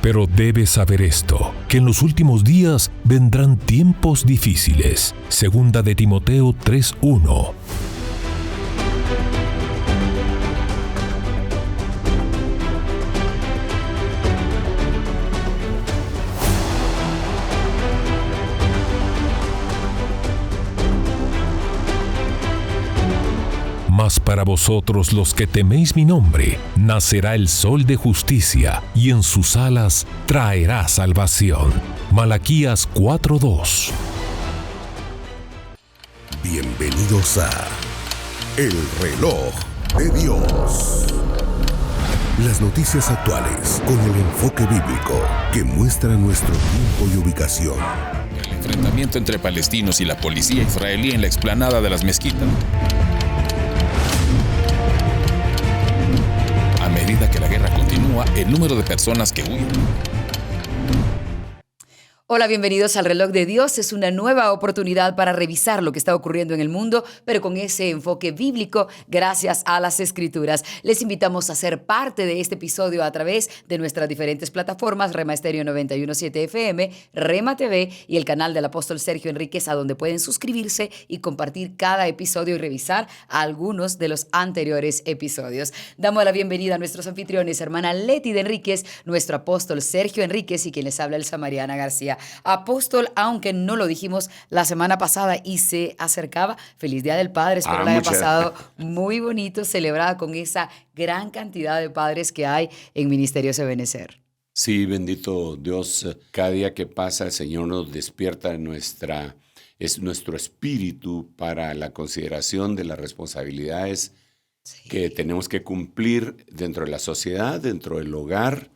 Pero debes saber esto, que en los últimos días vendrán tiempos difíciles. Segunda de Timoteo 3:1. Mas para vosotros los que teméis mi nombre, nacerá el sol de justicia, y en sus alas traerá salvación. Malaquías 4:2. Bienvenidos a El Reloj de Dios. Las noticias actuales con el enfoque bíblico que muestra nuestro tiempo y ubicación. El enfrentamiento entre palestinos y la policía israelí en la explanada de las mezquitas. A medida que la guerra continúa, el número de personas que huyen. Hola, bienvenidos al Reloj de Dios. Es una nueva oportunidad para revisar lo que está ocurriendo en el mundo, pero con ese enfoque bíblico gracias a las Escrituras. Les invitamos a ser parte de este episodio a través de nuestras diferentes plataformas, Rema Estéreo 91.7 FM, Rema TV y el canal del apóstol Sergio Enríquez, a donde pueden suscribirse y compartir cada episodio y revisar algunos de los anteriores episodios. Damos la bienvenida a nuestros anfitriones, hermana Leti de Enríquez, nuestro apóstol Sergio Enríquez y quien les habla, Elsa Mariana García. Apóstol, aunque no lo dijimos la semana pasada y se acercaba, feliz Día del Padre, espero la haya pasado muy bonito, celebrada con esa gran cantidad de padres que hay en Ministerios Ebenecer. Sí, bendito Dios, cada día que pasa el Señor nos despierta nuestro espíritu para la consideración de las responsabilidades que tenemos que cumplir dentro de la sociedad, dentro del hogar,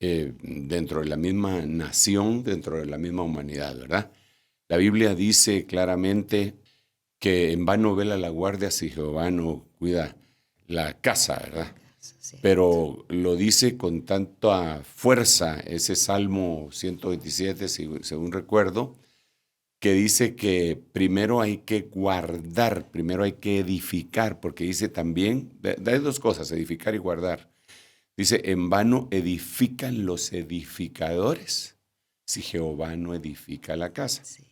dentro de la misma nación, dentro de la misma humanidad, ¿verdad? La Biblia dice claramente que en vano vela la guardia si Jehová no cuida la casa, ¿verdad? Pero lo dice con tanta fuerza ese Salmo 127, según recuerdo, que dice que primero hay que guardar, primero hay que edificar, porque dice también, hay dos cosas, edificar y guardar. Dice, en vano edifican los edificadores si Jehová no edifica la casa. Sí.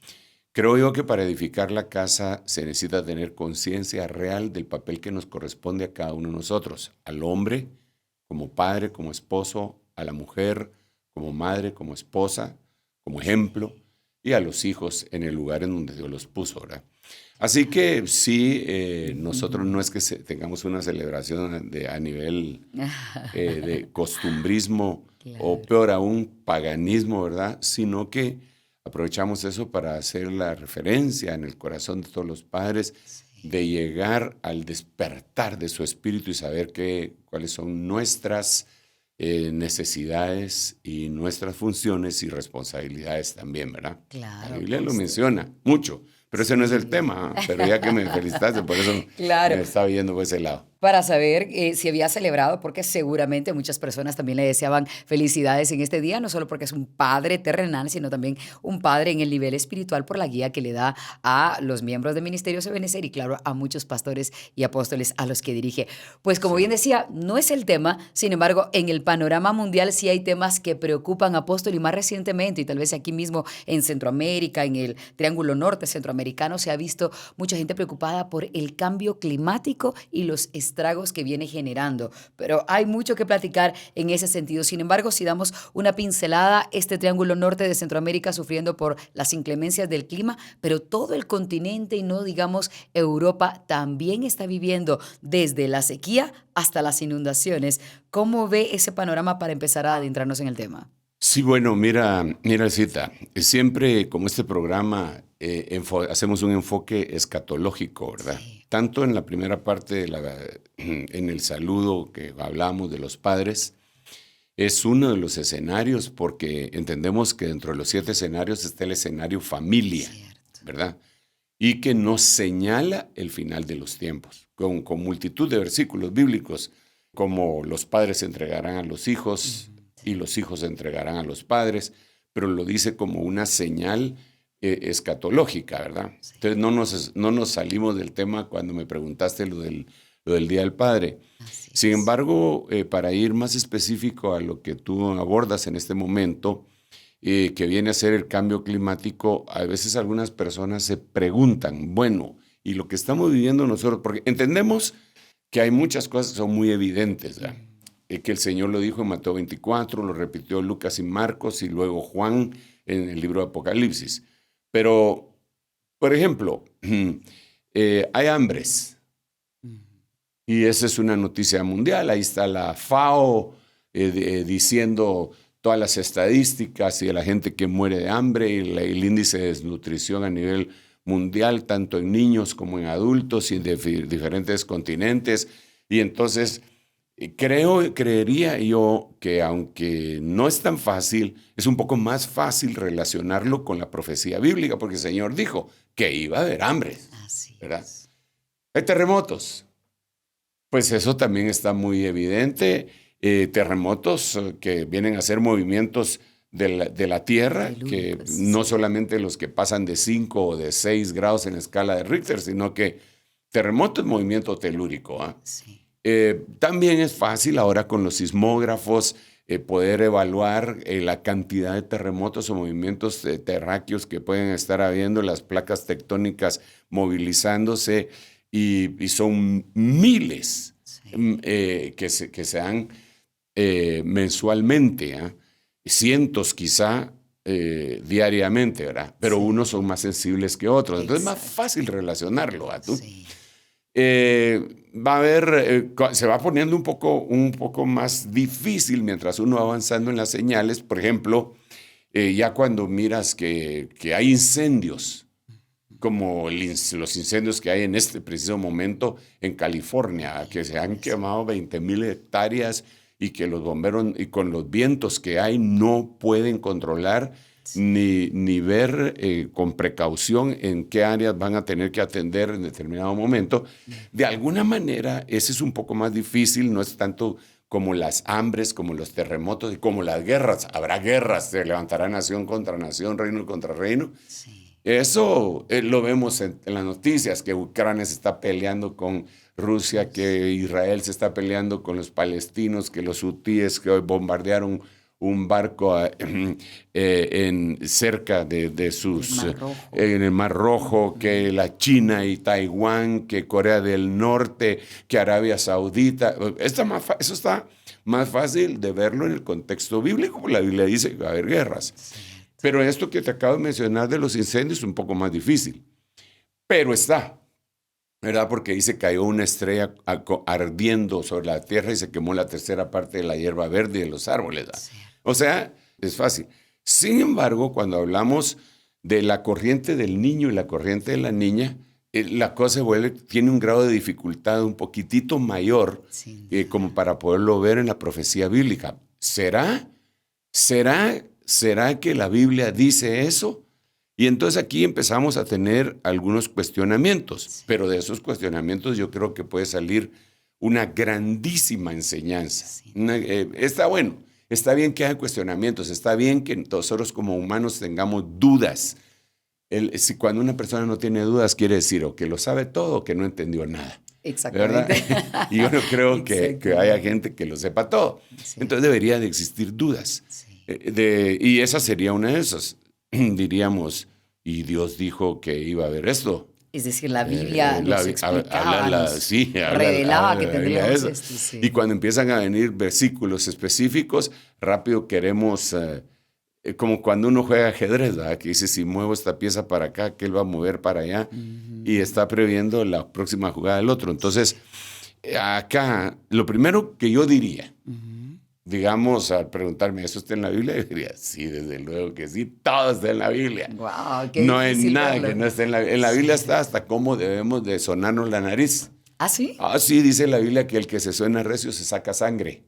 Creo yo que para edificar la casa se necesita tener conciencia real del papel que nos corresponde a cada uno de nosotros. Al hombre como padre, como esposo, a la mujer como madre, como esposa, como ejemplo, y a los hijos en el lugar en donde Dios los puso, ¿verdad? Así que sí, nosotros no es que tengamos una celebración a nivel de costumbrismo, claro, o peor aún, paganismo, ¿verdad? Sino que aprovechamos eso para hacer la referencia en el corazón de todos los padres, sí, de llegar al despertar de su espíritu y saber cuáles son nuestras necesidades y nuestras funciones y responsabilidades también, ¿verdad? Claro. La Biblia lo menciona mucho. Pero ese no es el tema, pero ya que me felicitaste, por eso claro, me estaba yendo por ese lado. Para saber si había celebrado, porque seguramente muchas personas también le deseaban felicidades en este día, no solo porque es un padre terrenal, sino también un padre en el nivel espiritual por la guía que le da a los miembros de Ministerios Ebenecer y claro, a muchos pastores y apóstoles a los que dirige. Pues como bien decía, no es el tema, sin embargo, en el panorama mundial sí hay temas que preocupan a apóstol y más recientemente, y tal vez aquí mismo en Centroamérica, en el Triángulo Norte centroamericano, se ha visto mucha gente preocupada por el cambio climático y los estragos que viene generando. Pero hay mucho que platicar en ese sentido. Sin embargo, si damos una pincelada, este Triángulo Norte de Centroamérica sufriendo por las inclemencias del clima, pero todo el continente y no digamos Europa también está viviendo desde la sequía hasta las inundaciones. ¿Cómo ve ese panorama para empezar a adentrarnos en el tema? Sí, bueno, mira, Cita, siempre como este programa hacemos un enfoque escatológico, ¿verdad? Sí. Tanto en la primera parte, en el saludo que hablamos de los padres, es uno de los escenarios porque entendemos que dentro de los 7 escenarios está el escenario familia, cierto, ¿verdad? Y que nos señala el final de los tiempos, con multitud de versículos bíblicos, como los padres entregarán a los hijos, y los hijos entregarán a los padres, pero lo dice como una señal escatológica, ¿verdad? Sí. Entonces no nos salimos del tema cuando me preguntaste lo lo del Día del Padre. Así Sin es. embargo, para ir más específico a lo que tú abordas en este momento, que viene a ser el cambio climático, a veces algunas personas se preguntan, bueno, y lo que estamos viviendo nosotros, porque entendemos que hay muchas cosas que son muy evidentes, ¿verdad? Que el Señor lo dijo en Mateo 24, lo repitió Lucas y Marcos y luego Juan en el libro de Apocalipsis. Pero, por ejemplo, hay hambres y esa es una noticia mundial. Ahí está la FAO diciendo todas las estadísticas y de la gente que muere de hambre y el índice de desnutrición a nivel mundial, tanto en niños como en adultos y en diferentes continentes. Y entonces creería yo que aunque no es tan fácil, es un poco más fácil relacionarlo con la profecía bíblica, porque el Señor dijo que iba a haber hambre, Así ¿verdad? es. Hay terremotos. Pues eso también está muy evidente. Terremotos que vienen a ser movimientos de la Tierra, que Telúricos, no sí. solamente los que pasan de 5 o de 6 grados en la escala de Richter, sino que terremoto es movimiento telúrico. Sí. También es fácil ahora con los sismógrafos poder evaluar la cantidad de terremotos o movimientos terráqueos que pueden estar habiendo, las placas tectónicas movilizándose y son miles que se dan mensualmente, cientos quizá diariamente, ¿verdad? Pero unos son más sensibles que otros. Entonces es más fácil relacionarlo, ¿tú? Sí. Va a haber, se va poniendo un poco más difícil mientras uno va avanzando en las señales. Por ejemplo, ya cuando miras que hay incendios, como los incendios que hay en este preciso momento en California, que se han quemado 20,000 hectáreas y que los bomberos, y con los vientos que hay, no pueden controlar ni ver con precaución en qué áreas van a tener que atender en determinado momento. De alguna manera, ese es un poco más difícil, no es tanto como las hambres, como los terremotos y como las guerras. Habrá guerras, se levantará nación contra nación, reino contra reino. Sí. Eso lo vemos en las noticias, que Ucrania se está peleando con Rusia, que Israel se está peleando con los palestinos, que los hutíes que hoy bombardearon un barco cerca de sus... en el Mar Rojo, que la China y Taiwán, que Corea del Norte, que Arabia Saudita. Eso está más fácil de verlo en el contexto bíblico, porque la Biblia dice que va a haber guerras. Pero esto que te acabo de mencionar de los incendios es un poco más difícil. Pero está, ¿verdad? Porque ahí se cayó una estrella ardiendo sobre la tierra y se quemó la tercera parte de la hierba verde y de los árboles, ¿verdad? O sea, es fácil. Sin embargo, cuando hablamos de la corriente del niño y la corriente de la niña, la cosa tiene un grado de dificultad un poquitito mayor como para poderlo ver en la profecía bíblica. ¿Será que la Biblia dice eso? Y entonces aquí empezamos a tener algunos cuestionamientos, pero de esos cuestionamientos yo creo que puede salir una grandísima enseñanza. Está bueno, está bien que haya cuestionamientos, está bien que nosotros como humanos tengamos dudas. Cuando una persona no tiene dudas, quiere decir o que lo sabe todo o que no entendió nada. Exactamente. ¿Verdad? Y yo no creo que haya gente que lo sepa todo. Sí. Entonces debería de existir dudas. Sí. Y esa sería una de esas. Diríamos, y Dios dijo que iba a haber esto. Es decir, la Biblia nos explicaba, revelaba que tendríamos esto. Sí. Y cuando empiezan a venir versículos específicos, rápido queremos... como cuando uno juega ajedrez, ¿verdad? Que dice, si muevo esta pieza para acá, que él va a mover para allá, y está previendo la próxima jugada del otro. Entonces, acá, lo primero que yo diría, digamos, al preguntarme, ¿eso está en la Biblia? Yo diría, sí, desde luego que sí, todo está en la Biblia. Wow, qué no hay nada que no esté en la Biblia. En la Biblia está hasta cómo debemos de sonarnos la nariz. ¿Ah, sí? Ah, sí, dice la Biblia que el que se suena recio se saca sangre.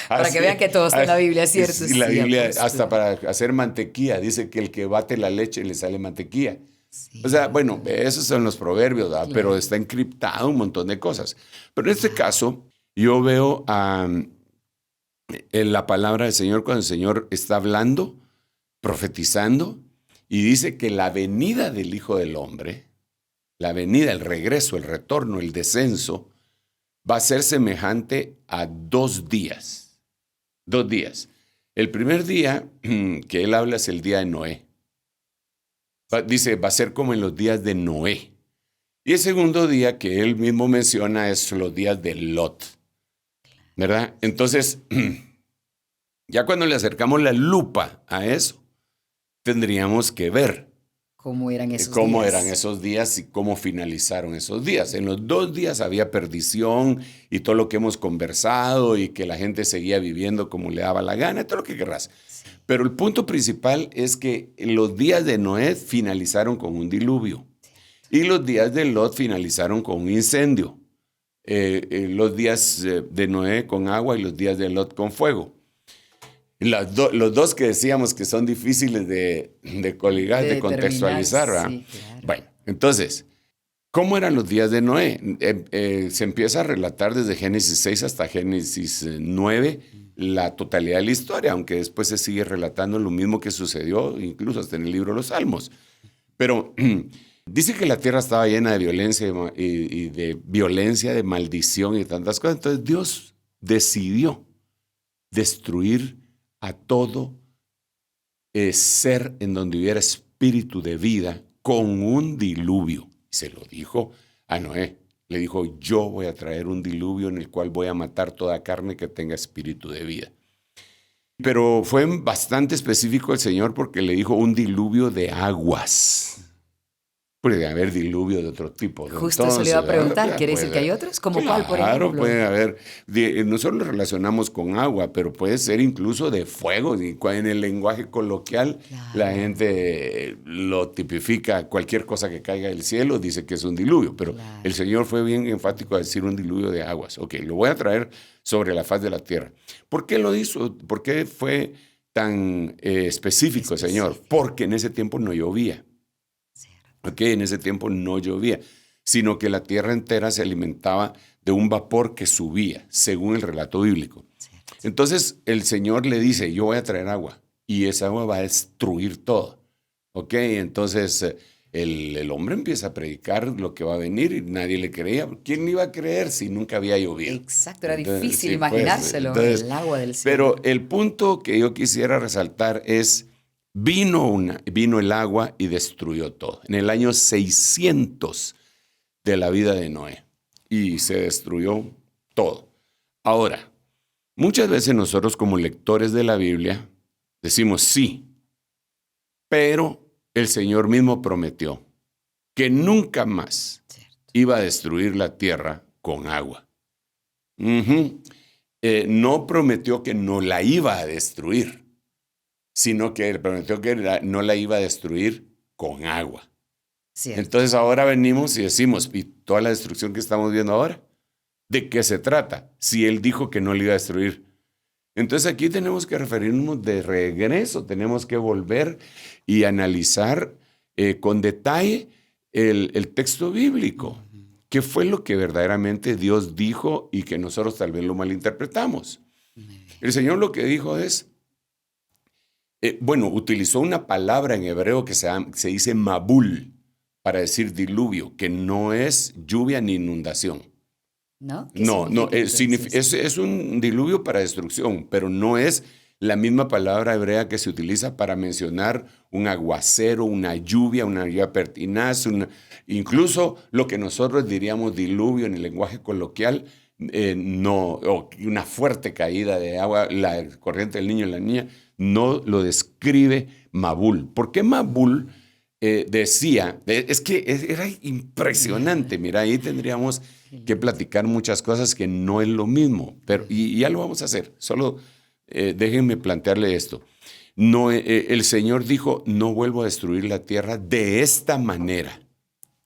Para que vean que todo está en la Biblia, es cierto. Sí, la Biblia, hasta para hacer mantequilla, dice que el que bate la leche le sale mantequilla. Sí. O sea, bueno, esos son los proverbios, ¿verdad? Claro. Pero está encriptado un montón de cosas. Pero en este caso, yo veo en la palabra del Señor cuando el Señor está hablando, profetizando, y dice que la venida del Hijo del Hombre la venida, el regreso, el retorno, el descenso, va a ser semejante a 2 días. 2 días. El primer día que él habla es el día de Noé. Dice, va a ser como en los días de Noé. Y el segundo día que él mismo menciona es los días de Lot. ¿Verdad? Entonces, ya cuando le acercamos la lupa a eso, tendríamos que ver ¿Cómo eran esos cómo días? eran esos días y cómo finalizaron esos días. En los 2 días había perdición y todo lo que hemos conversado y que la gente seguía viviendo como le daba la gana, todo lo que querrás. Sí. Pero el punto principal es que los días de Noé finalizaron con un diluvio y los días de Lot finalizaron con un incendio. Los días de Noé con agua y los días de Lot con fuego. Los dos que decíamos que son difíciles de coligar, de contextualizar, ¿verdad? Sí, claro. Bueno, entonces, ¿cómo eran los días de Noé? Se empieza a relatar desde Génesis 6 hasta Génesis 9 la totalidad de la historia, aunque después se sigue relatando lo mismo que sucedió, incluso hasta en el libro de los Salmos. Pero dice que la tierra estaba llena de violencia y de violencia, de maldición y tantas cosas. Entonces Dios decidió destruir a todo ser en donde hubiera espíritu de vida con un diluvio. Y se lo dijo a Noé. Le dijo, yo voy a traer un diluvio en el cual voy a matar toda carne que tenga espíritu de vida. Pero fue bastante específico el Señor porque le dijo un diluvio de aguas. Puede haber diluvio de otro tipo. Justo eso le iba a preguntar. ¿Quiere decir que hay otros? ¿Como cuál, por ejemplo? Claro, puede haber. Nosotros lo relacionamos con agua, pero puede ser incluso de fuego. Y en el lenguaje coloquial, claro, la gente lo tipifica. Cualquier cosa que caiga del cielo dice que es un diluvio. Pero claro, el Señor fue bien enfático a decir un diluvio de aguas. Ok, lo voy a traer sobre la faz de la tierra. ¿Por qué lo hizo? ¿Por qué fue tan específico, Señor? Porque en ese tiempo no llovía. En ese tiempo no llovía, sino que la tierra entera se alimentaba de un vapor que subía, según el relato bíblico. Entonces el Señor le dice, yo voy a traer agua, y esa agua va a destruir todo. Entonces el hombre empieza a predicar lo que va a venir, y nadie le creía. ¿Quién iba a creer si nunca había llovido? Exacto, era difícil imaginárselo, entonces, el agua del cielo. Pero el punto que yo quisiera resaltar es, vino el agua y destruyó todo. En el año 600 de la vida de Noé. Y se destruyó todo. Ahora, muchas veces nosotros como lectores de la Biblia decimos sí, pero el Señor mismo prometió que nunca más iba a destruir la tierra con agua. No prometió que no la iba a destruir, sino que prometió que no la iba a destruir con agua. Cierto. Entonces ahora venimos y decimos, ¿y toda la destrucción que estamos viendo ahora? ¿De qué se trata? Si Él dijo que no la iba a destruir. Entonces aquí tenemos que referirnos de regreso, tenemos que volver y analizar con detalle el texto bíblico. ¿Qué fue lo que verdaderamente Dios dijo y que nosotros tal vez lo malinterpretamos? El Señor lo que dijo es, utilizó una palabra en hebreo que se dice mabul, para decir diluvio, que no es lluvia ni inundación. ¿No? Es un diluvio para destrucción, pero no es la misma palabra hebrea que se utiliza para mencionar un aguacero, una lluvia pertinaz, incluso lo que nosotros diríamos diluvio en el lenguaje coloquial, una fuerte caída de agua, la corriente del niño y la niña, no lo describe Mabul. ¿Por qué Mabul decía? Es que era impresionante. Mira, ahí tendríamos que platicar muchas cosas que no es lo mismo, pero y ya lo vamos a hacer. Solo déjenme plantearle esto. El Señor dijo, no vuelvo a destruir la tierra de esta manera.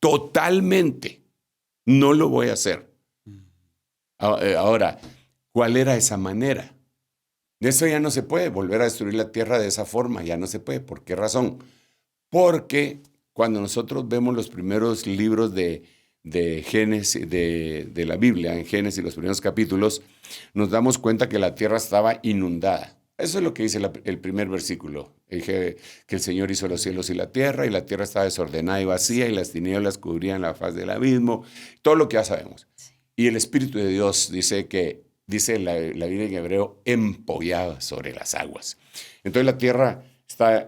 Totalmente. No lo voy a hacer. Ahora, ¿cuál era esa manera? De eso ya no se puede, volver a destruir la tierra de esa forma, ya no se puede. ¿Por qué razón? Porque cuando nosotros vemos los primeros libros de Génesis, de la Biblia, en Génesis, los primeros capítulos, nos damos cuenta que la tierra estaba inundada. Eso es lo que dice el primer versículo. Dije que el Señor hizo los cielos y la tierra estaba desordenada y vacía, y las tinieblas cubrían la faz del abismo. Todo lo que ya sabemos. Y el Espíritu de Dios dice la Biblia en hebreo, empollaba sobre las aguas. Entonces la tierra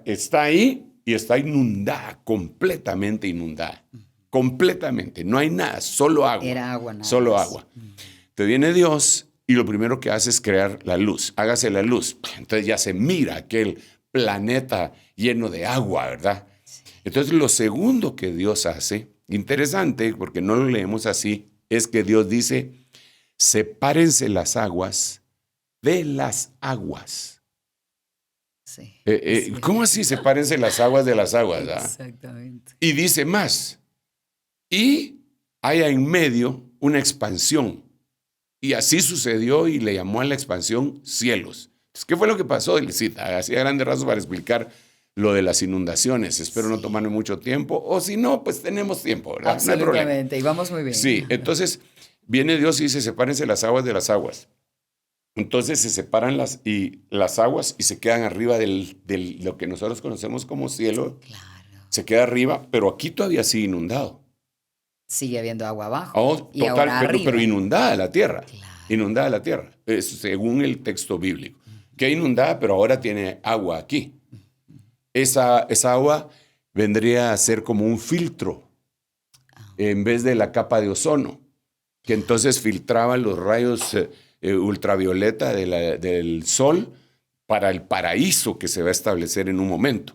está ahí y está inundada, completamente inundada. Completamente. No hay nada, solo agua. Era agua, nada solo más. agua. Te viene Dios y lo primero que hace es crear la luz. Hágase la luz. Entonces ya se mira aquel planeta lleno de agua, ¿verdad? Entonces lo segundo que Dios hace, interesante, porque no lo leemos así, es que Dios dice, sepárense las aguas de las aguas. Sí. ¿Cómo así sepárense las aguas de las aguas? ¿Verdad? Exactamente. Y dice más, y haya en medio una expansión. Y así sucedió y le llamó a la expansión cielos. Entonces, ¿qué fue lo que pasó? Así a grandes rasgos para explicar lo de las inundaciones. Espero no tomarme mucho tiempo, o si no, pues tenemos tiempo, ¿verdad? Absolutamente, no hay problema. y vamos muy bien. Sí, entonces viene Dios y dice, sepárense las aguas de las aguas. Entonces se separan las aguas y se quedan arriba de lo que nosotros conocemos como cielo. Claro. Se queda arriba, pero aquí todavía sigue inundado. Sigue habiendo agua abajo. Oh, y total, ahora arriba. pero inundada la tierra. Claro. Inundada la tierra, según el texto bíblico. Que inundada, pero ahora tiene agua aquí. Esa agua vendría a ser como un filtro en vez de la capa de ozono, que entonces filtraba los rayos ultravioleta del sol para el paraíso que se va a establecer en un momento.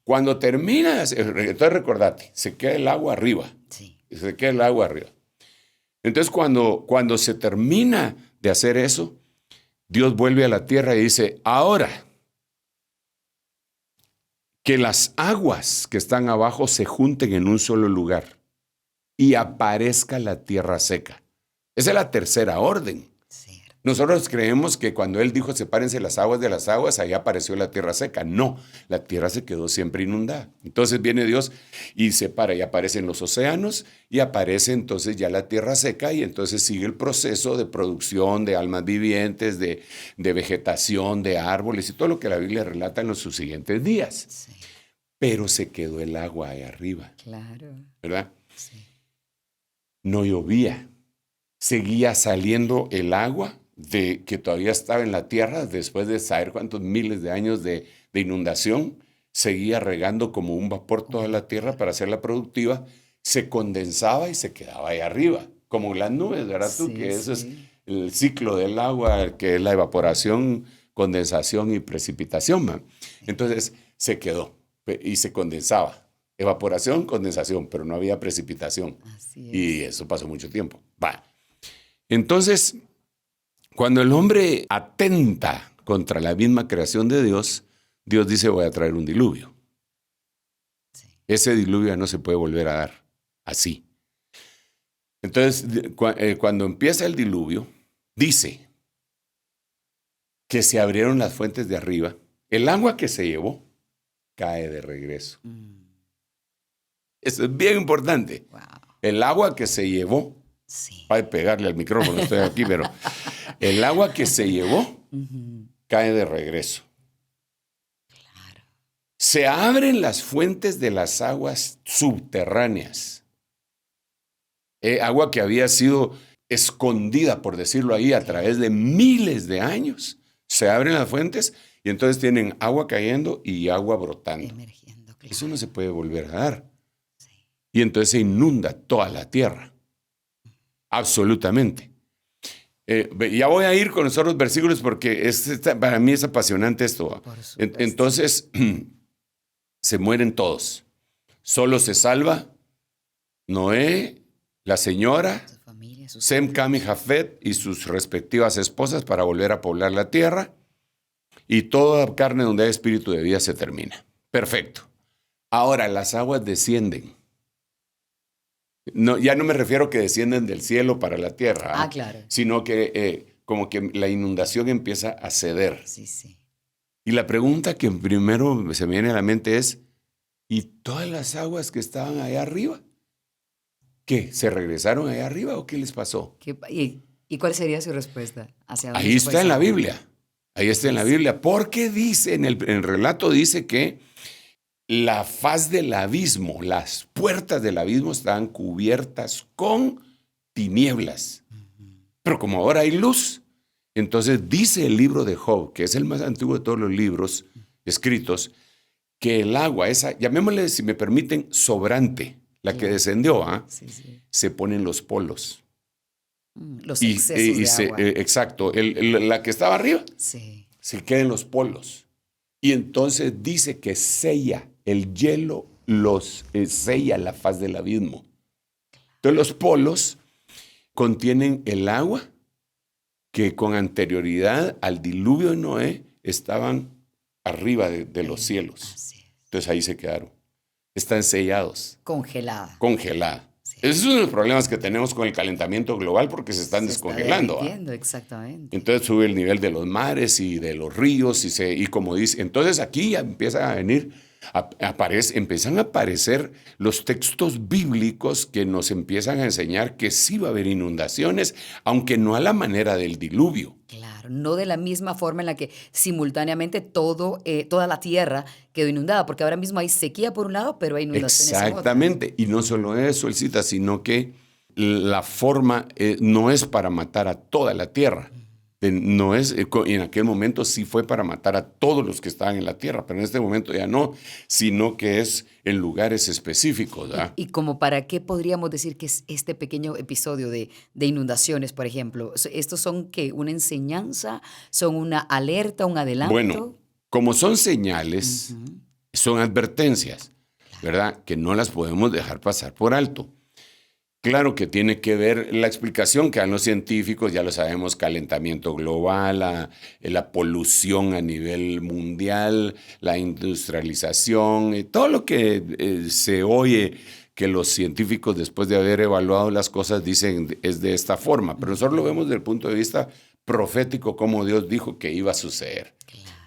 Cuando termina, entonces recordate, se queda el agua arriba. Sí. Se queda el agua arriba. Entonces cuando se termina de hacer eso, Dios vuelve a la tierra y dice, ahora que las aguas que están abajo se junten en un solo lugar y aparezca la tierra seca. Esa es la tercera orden. Cierto. Nosotros creemos que cuando Él dijo sepárense las aguas de las aguas, ahí apareció la tierra seca. No, la tierra se quedó siempre inundada. Entonces viene Dios y separa y aparecen los océanos y aparece entonces ya la tierra seca y entonces sigue el proceso de producción de almas vivientes, de vegetación, de árboles y todo lo que la Biblia relata en los subsiguientes días. Sí. Pero se quedó el agua ahí arriba, Claro. ¿verdad? Sí. No llovía. Seguía saliendo el agua que todavía estaba en la tierra después de saber cuántos miles de años de inundación. Seguía regando como un vapor toda la tierra para hacerla productiva. Se condensaba y se quedaba ahí arriba, como las nubes, ¿verdad tú? Sí, Que eso sí. es el ciclo del agua, que es la evaporación, condensación y precipitación, ¿no? Entonces se quedó y se condensaba. Evaporación, condensación, pero no había precipitación. Así es. Y eso pasó mucho tiempo. Va. Entonces, cuando el hombre atenta contra la misma creación de Dios, Dios dice, voy a traer un diluvio. Sí. Ese diluvio ya no se puede volver a dar así. Entonces, cuando empieza el diluvio, dice que se abrieron las fuentes de arriba, el agua que se llevó cae de regreso. Eso es bien importante. Wow. El agua que se llevó, Sí. para pegarle al micrófono, estoy aquí, pero el agua que se llevó cae de regreso. Claro. Se abren las fuentes de las aguas subterráneas. Agua que había sido escondida, por decirlo ahí, a través de miles de años. Se abren las fuentes y entonces tienen agua cayendo y agua brotando. Emergiendo, claro. Eso no se puede volver a dar. Sí. Y entonces se inunda toda la tierra. Absolutamente. Ya voy a ir con los otros versículos porque para mí es apasionante esto. Por supuesto. Entonces, se mueren todos. Solo se salva Noé, la señora, Su familia, sus Sem, Cam y Jafet y sus respectivas esposas para volver a poblar la tierra. Y toda carne donde hay espíritu de vida se termina. Perfecto. Ahora las aguas descienden. No, ya no me refiero que descienden del cielo para la tierra. Ah, claro. Sino que como que la inundación empieza a ceder. Sí, sí. Y la pregunta que primero se me viene a la mente es, ¿y todas las aguas que estaban allá arriba? ¿Qué? ¿Se regresaron allá arriba o qué les pasó? ¿Y cuál sería su respuesta? ¿Hacia dónde Ahí se fue está en esa la agua? Biblia. Ahí está en la Biblia. Porque dice, en el relato dice que la faz del abismo, las puertas del abismo estaban cubiertas con tinieblas. Pero como ahora hay luz, entonces dice el libro de Job, que es el más antiguo de todos los libros escritos, que el agua, esa, llamémosle, si me permiten, sobrante, la que descendió, se pone en los polos. Los excesos de agua. Exacto, la que estaba arriba se queda en los polos. Y entonces dice que sella, el hielo sella la faz del abismo. Entonces los polos contienen el agua que con anterioridad al diluvio de Noé estaban arriba de los cielos. Entonces ahí se quedaron. Están sellados. Congelada. Sí. Ese es uno de los problemas que tenemos con el calentamiento global porque se están descongelando. Exactamente. Entonces sube el nivel de los mares y de los ríos y como dice. Entonces aquí ya empieza a venir, empiezan a aparecer los textos bíblicos que nos empiezan a enseñar que sí va a haber inundaciones, aunque no a la manera del diluvio. Claro, no de la misma forma en la que simultáneamente toda la tierra quedó inundada, porque ahora mismo hay sequía por un lado, pero hay inundaciones. Exactamente, y no solo eso, él cita, sino que la forma no es para matar a toda la tierra. No es, en aquel momento sí fue para matar a todos los que estaban en la tierra, pero en este momento ya no, sino que es en lugares específicos. ¿Verdad? ¿Y como para qué podríamos decir que es este pequeño episodio de inundaciones, por ejemplo? ¿Estos son qué? ¿Una enseñanza? ¿Son una alerta, un adelanto? Bueno, como son señales, son advertencias, ¿verdad? Que no las podemos dejar pasar por alto. Claro que tiene que ver la explicación que dan los científicos, ya lo sabemos, calentamiento global, la polución a nivel mundial, la industrialización, todo lo que se oye que los científicos después de haber evaluado las cosas dicen es de esta forma, pero nosotros lo vemos desde el punto de vista profético, como Dios dijo que iba a suceder.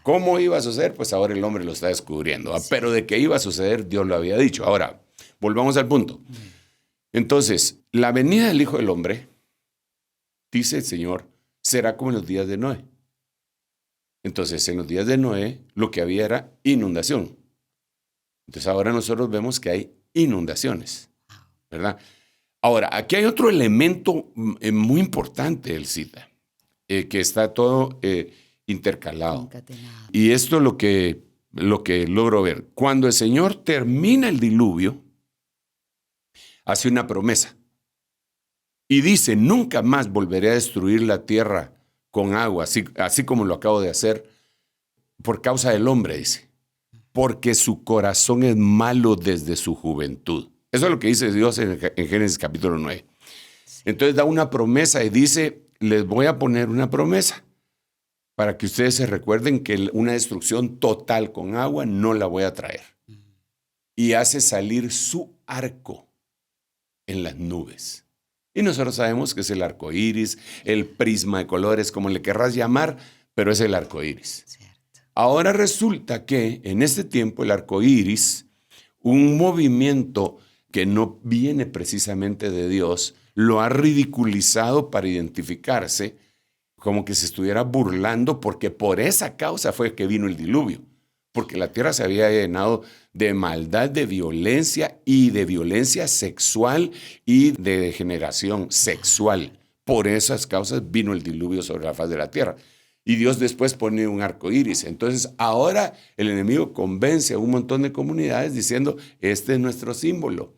¿Cómo iba a suceder? Pues ahora el hombre lo está descubriendo, pero de que iba a suceder Dios lo había dicho. Ahora, volvamos al punto. Entonces, la venida del Hijo del Hombre, dice el Señor, será como en los días de Noé. Entonces, en los días de Noé, lo que había era inundación. Entonces, ahora nosotros vemos que hay inundaciones, ¿verdad? Ahora, aquí hay otro elemento muy importante, él cita, que está todo intercalado. Encatenado. Y esto es lo que logro ver. Cuando el Señor termina el diluvio, hace una promesa y dice, nunca más volveré a destruir la tierra con agua, así como lo acabo de hacer, por causa del hombre, dice, porque su corazón es malo desde su juventud. Eso es lo que dice Dios en Génesis capítulo 9. Entonces da una promesa y dice, les voy a poner una promesa para que ustedes se recuerden que una destrucción total con agua no la voy a traer. Y hace salir su arco en las nubes. Y nosotros sabemos que es el arco iris, el prisma de colores, como le querrás llamar, pero es el arco iris. Cierto. Ahora resulta que en este tiempo el arco iris, un movimiento que no viene precisamente de Dios, lo ha ridiculizado para identificarse como que se estuviera burlando, porque por esa causa fue que vino el diluvio. Porque la tierra se había llenado de maldad, de violencia y de violencia sexual y de degeneración sexual. Por esas causas vino el diluvio sobre la faz de la tierra. Y Dios después pone un arco iris. Entonces ahora el enemigo convence a un montón de comunidades diciendo, este es nuestro símbolo.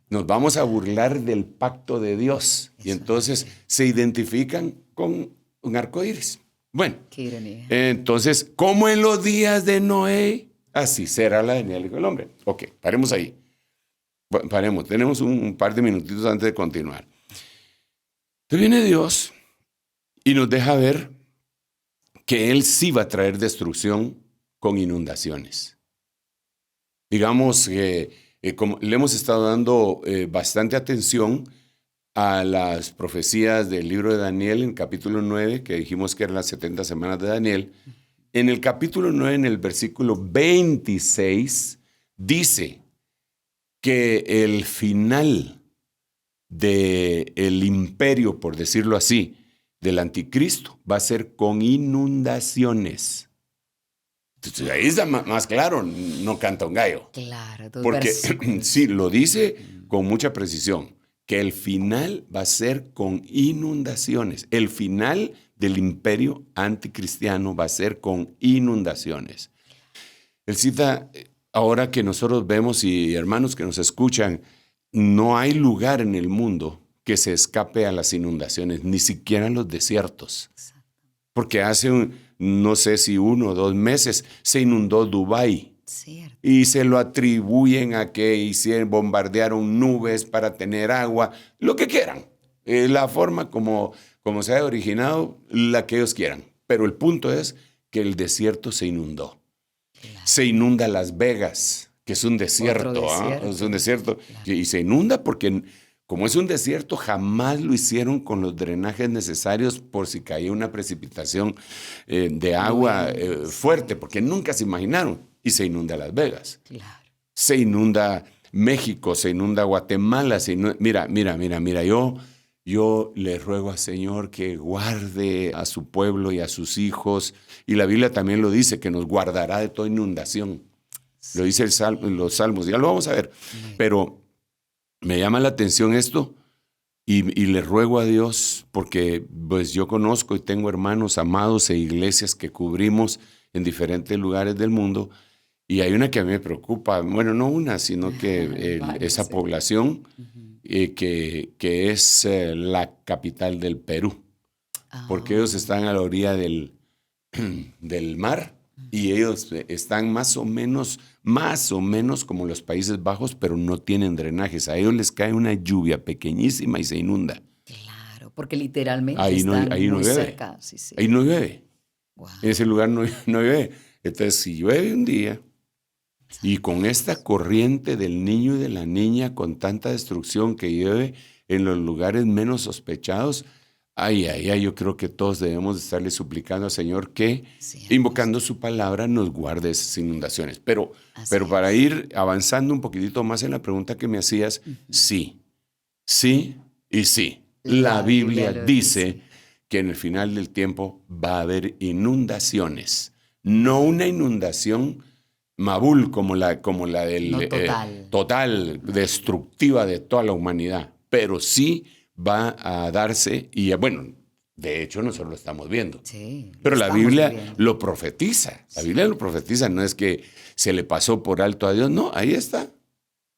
Nos vamos a burlar del pacto de Dios. Y entonces se identifican con un arco iris. Bueno, qué ironía. Entonces, como en los días de Noé, así será la venida del Hijo del Hombre. Ok, paremos ahí. Paremos, tenemos un par de minutitos antes de continuar. Entonces viene Dios y nos deja ver que Él sí va a traer destrucción con inundaciones. Digamos que como le hemos estado dando bastante atención a las profecías del libro de Daniel en capítulo 9, que dijimos que eran las 70 semanas de Daniel. En el capítulo 9, en el versículo 26, dice que el final del imperio, por decirlo así, del anticristo va a ser con inundaciones. Entonces, ahí está más claro, no canta un gallo. Claro, dos Porque versículos. sí, lo dice con mucha precisión, que el final va a ser con inundaciones. El final del imperio anticristiano va a ser con inundaciones. Él cita, ahora que nosotros vemos y hermanos que nos escuchan, no hay lugar en el mundo que se escape a las inundaciones, ni siquiera en los desiertos. Porque hace, no sé si 1 o 2 meses, se inundó Dubái. Cierto. Y se lo atribuyen a que bombardearon nubes para tener agua, lo que quieran. La forma como se haya originado, la que ellos quieran. Pero el punto es que el desierto se inundó. Claro. Se inunda Las Vegas, que es un desierto. Otro desierto. Es un desierto. Claro. Y se inunda porque, como es un desierto, jamás lo hicieron con los drenajes necesarios por si caía una precipitación de agua fuerte, porque nunca se imaginaron. Y se inunda Las Vegas. Claro. Se inunda México, se inunda Guatemala. Mira, yo le ruego al Señor que guarde a su pueblo y a sus hijos. Y la Biblia también lo dice, que nos guardará de toda inundación. Lo dice los Salmos, ya lo vamos a ver. Pero me llama la atención esto y le ruego a Dios, porque pues yo conozco y tengo hermanos amados e iglesias que cubrimos en diferentes lugares del mundo. Y hay una que a mí me preocupa, bueno, no una, sino que esa población que es la capital del Perú, porque ellos están a la orilla del mar y ellos están más o menos como los Países Bajos, pero no tienen drenajes. A ellos les cae una lluvia pequeñísima y se inunda. Claro, porque literalmente Ahí no están muy llueve. cerca. Sí. Ahí no llueve. Wow. En ese lugar no llueve. Entonces, si llueve un día y con esta corriente del niño y de la niña, con tanta destrucción que llueve en los lugares menos sospechados, yo creo que todos debemos estarle suplicando al Señor que, invocando su palabra, nos guarde esas inundaciones. Pero para ir avanzando un poquitito más en la pregunta que me hacías, sí y sí. La Biblia dice que en el final del tiempo va a haber inundaciones. No una inundación Mabul como la del No, total, destructiva de toda la humanidad, pero sí va a darse, y bueno, de hecho nosotros lo estamos viendo. Sí, pero la Biblia lo profetiza. La Biblia lo profetiza, no es que se le pasó por alto a Dios, no, ahí está.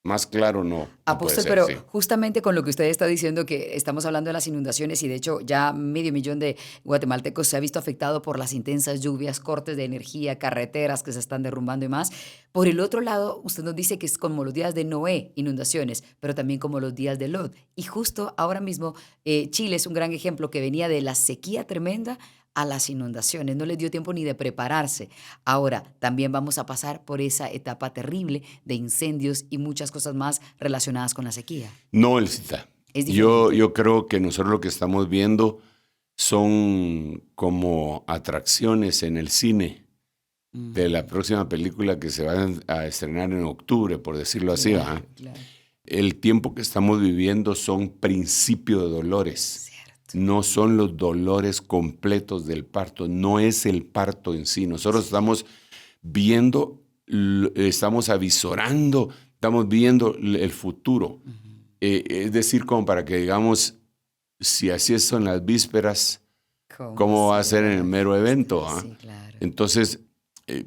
Más claro no. Apóstol, pero justamente con lo que usted está diciendo, que estamos hablando de las inundaciones y de hecho ya 500,000 de guatemaltecos se ha visto afectado por las intensas lluvias, cortes de energía, carreteras que se están derrumbando y más. Por el otro lado, usted nos dice que es como los días de Noé, inundaciones, pero también como los días de Lot. Y justo ahora mismo Chile es un gran ejemplo que venía de la sequía tremenda a las inundaciones. No les dio tiempo ni de prepararse. Ahora también vamos a pasar por esa etapa terrible de incendios y muchas cosas más relacionadas con la sequía. No, Elcita. Yo creo que nosotros lo que estamos viendo son como atracciones en el cine de la próxima película que se va a estrenar en octubre, por decirlo así. Claro. El tiempo que estamos viviendo son principios de dolores. No son los dolores completos del parto, no es el parto en sí. Nosotros estamos viendo, estamos avisorando, estamos viendo el futuro. Es decir, como para que digamos, si así son las vísperas, ¿cómo va a ser en el mero evento? Sí, claro. Entonces,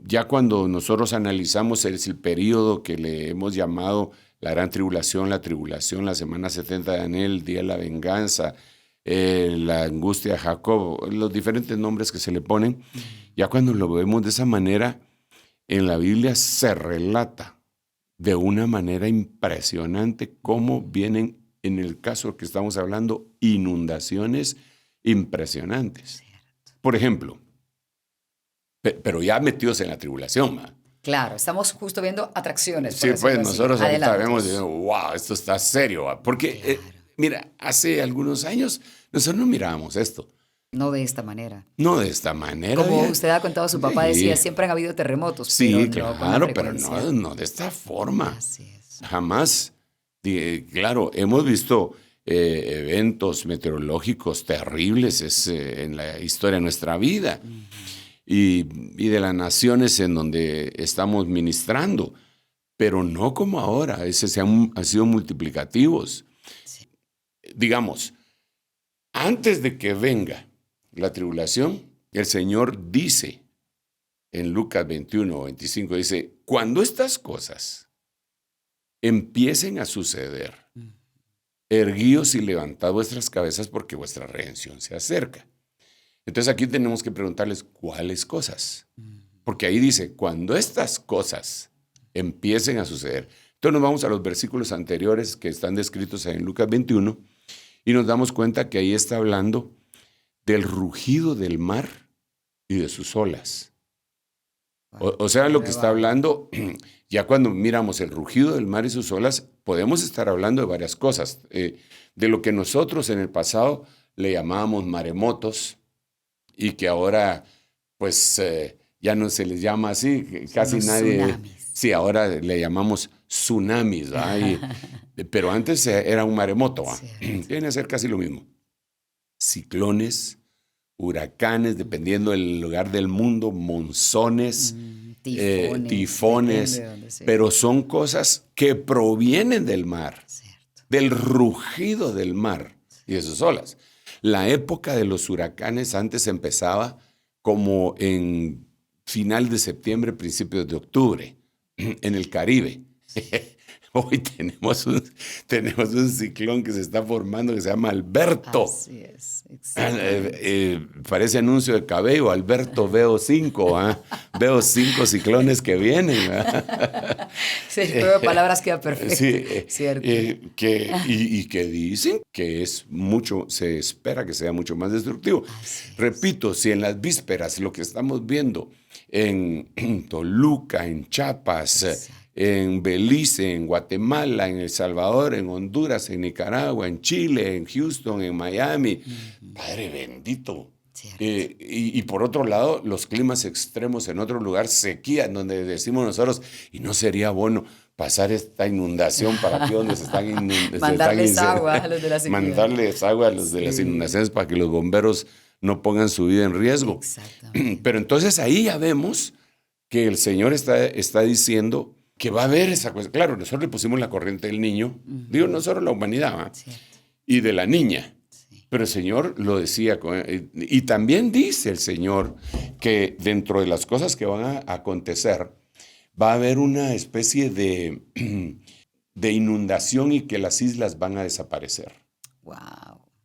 ya cuando nosotros analizamos el periodo que le hemos llamado la gran tribulación, la semana 70 de Daniel, el día de la venganza, la angustia de Jacob, los diferentes nombres que se le ponen, ya cuando lo vemos de esa manera, en la Biblia se relata de una manera impresionante cómo vienen, en el caso que estamos hablando, inundaciones impresionantes. Por ejemplo, pero ya metidos en la tribulación, ¿va? Claro, estamos justo viendo atracciones. Sí, pues nosotros ahorita vemos, wow, esto está serio, ¿va? Porque... mira, hace algunos años nosotros no mirábamos esto. No de esta manera. No de esta manera. Como usted ha contado, su papá decía, siempre han habido terremotos. Sí, pero claro, pero no de esta forma. Así es. Jamás. Claro, hemos visto eventos meteorológicos terribles en la historia de nuestra vida y de las naciones en donde estamos ministrando, pero no como ahora, han sido multiplicativos. Sí. Digamos, antes de que venga la tribulación, el Señor dice en Lucas 21 o 25, dice, cuando estas cosas empiecen a suceder, erguíos y levantad vuestras cabezas porque vuestra redención se acerca. Entonces aquí tenemos que preguntarles cuáles cosas. Porque ahí dice, cuando estas cosas empiecen a suceder. Entonces nos vamos a los versículos anteriores que están descritos en Lucas 21 y nos damos cuenta que ahí está hablando del rugido del mar y de sus olas. O sea, lo que está hablando, ya cuando miramos el rugido del mar y sus olas, podemos estar hablando de varias cosas. De lo que nosotros en el pasado le llamábamos maremotos y que ahora, pues, ya no se les llama así, casi nadie. Tsunamis. Sí, ahora le llamamos tsunamis, pero antes era un maremoto. Viene a ser casi lo mismo. Ciclones, huracanes, dependiendo del lugar del mundo, monzones, tifones, pero son cosas que provienen del mar, del rugido del mar y de sus olas. La época de los huracanes antes empezaba como en final de septiembre, principios de octubre, en el Caribe. Hoy tenemos un ciclón que se está formando que se llama Alberto. Así es, parece anuncio de Cabello, Alberto, veo 5, veo 5 ciclones que vienen. Sí, el juego de palabras queda perfecto. Sí, cierto. Y que dicen que se espera que sea mucho más destructivo. Repito, si en las vísperas lo que estamos viendo en Toluca, en Chiapas, en Belice, en Guatemala, en El Salvador, en Honduras, en Nicaragua, en Chile, en Houston, en Miami. Padre bendito. Y por otro lado, los climas extremos en otro lugar, sequía, donde decimos nosotros, y no sería bueno pasar esta inundación para aquí donde se están inundando. Mandarles agua a los de la sequía. Mandarles agua a los de las inundaciones para que los bomberos no pongan su vida en riesgo. Exactamente. Pero entonces ahí ya vemos que el Señor está diciendo que va a haber esa cosa. Claro, nosotros le pusimos la corriente del niño, digo, no solo la humanidad, y de la niña. Sí. Pero el Señor lo decía, y también dice el Señor que dentro de las cosas que van a acontecer, va a haber una especie de inundación y que las islas van a desaparecer. Wow.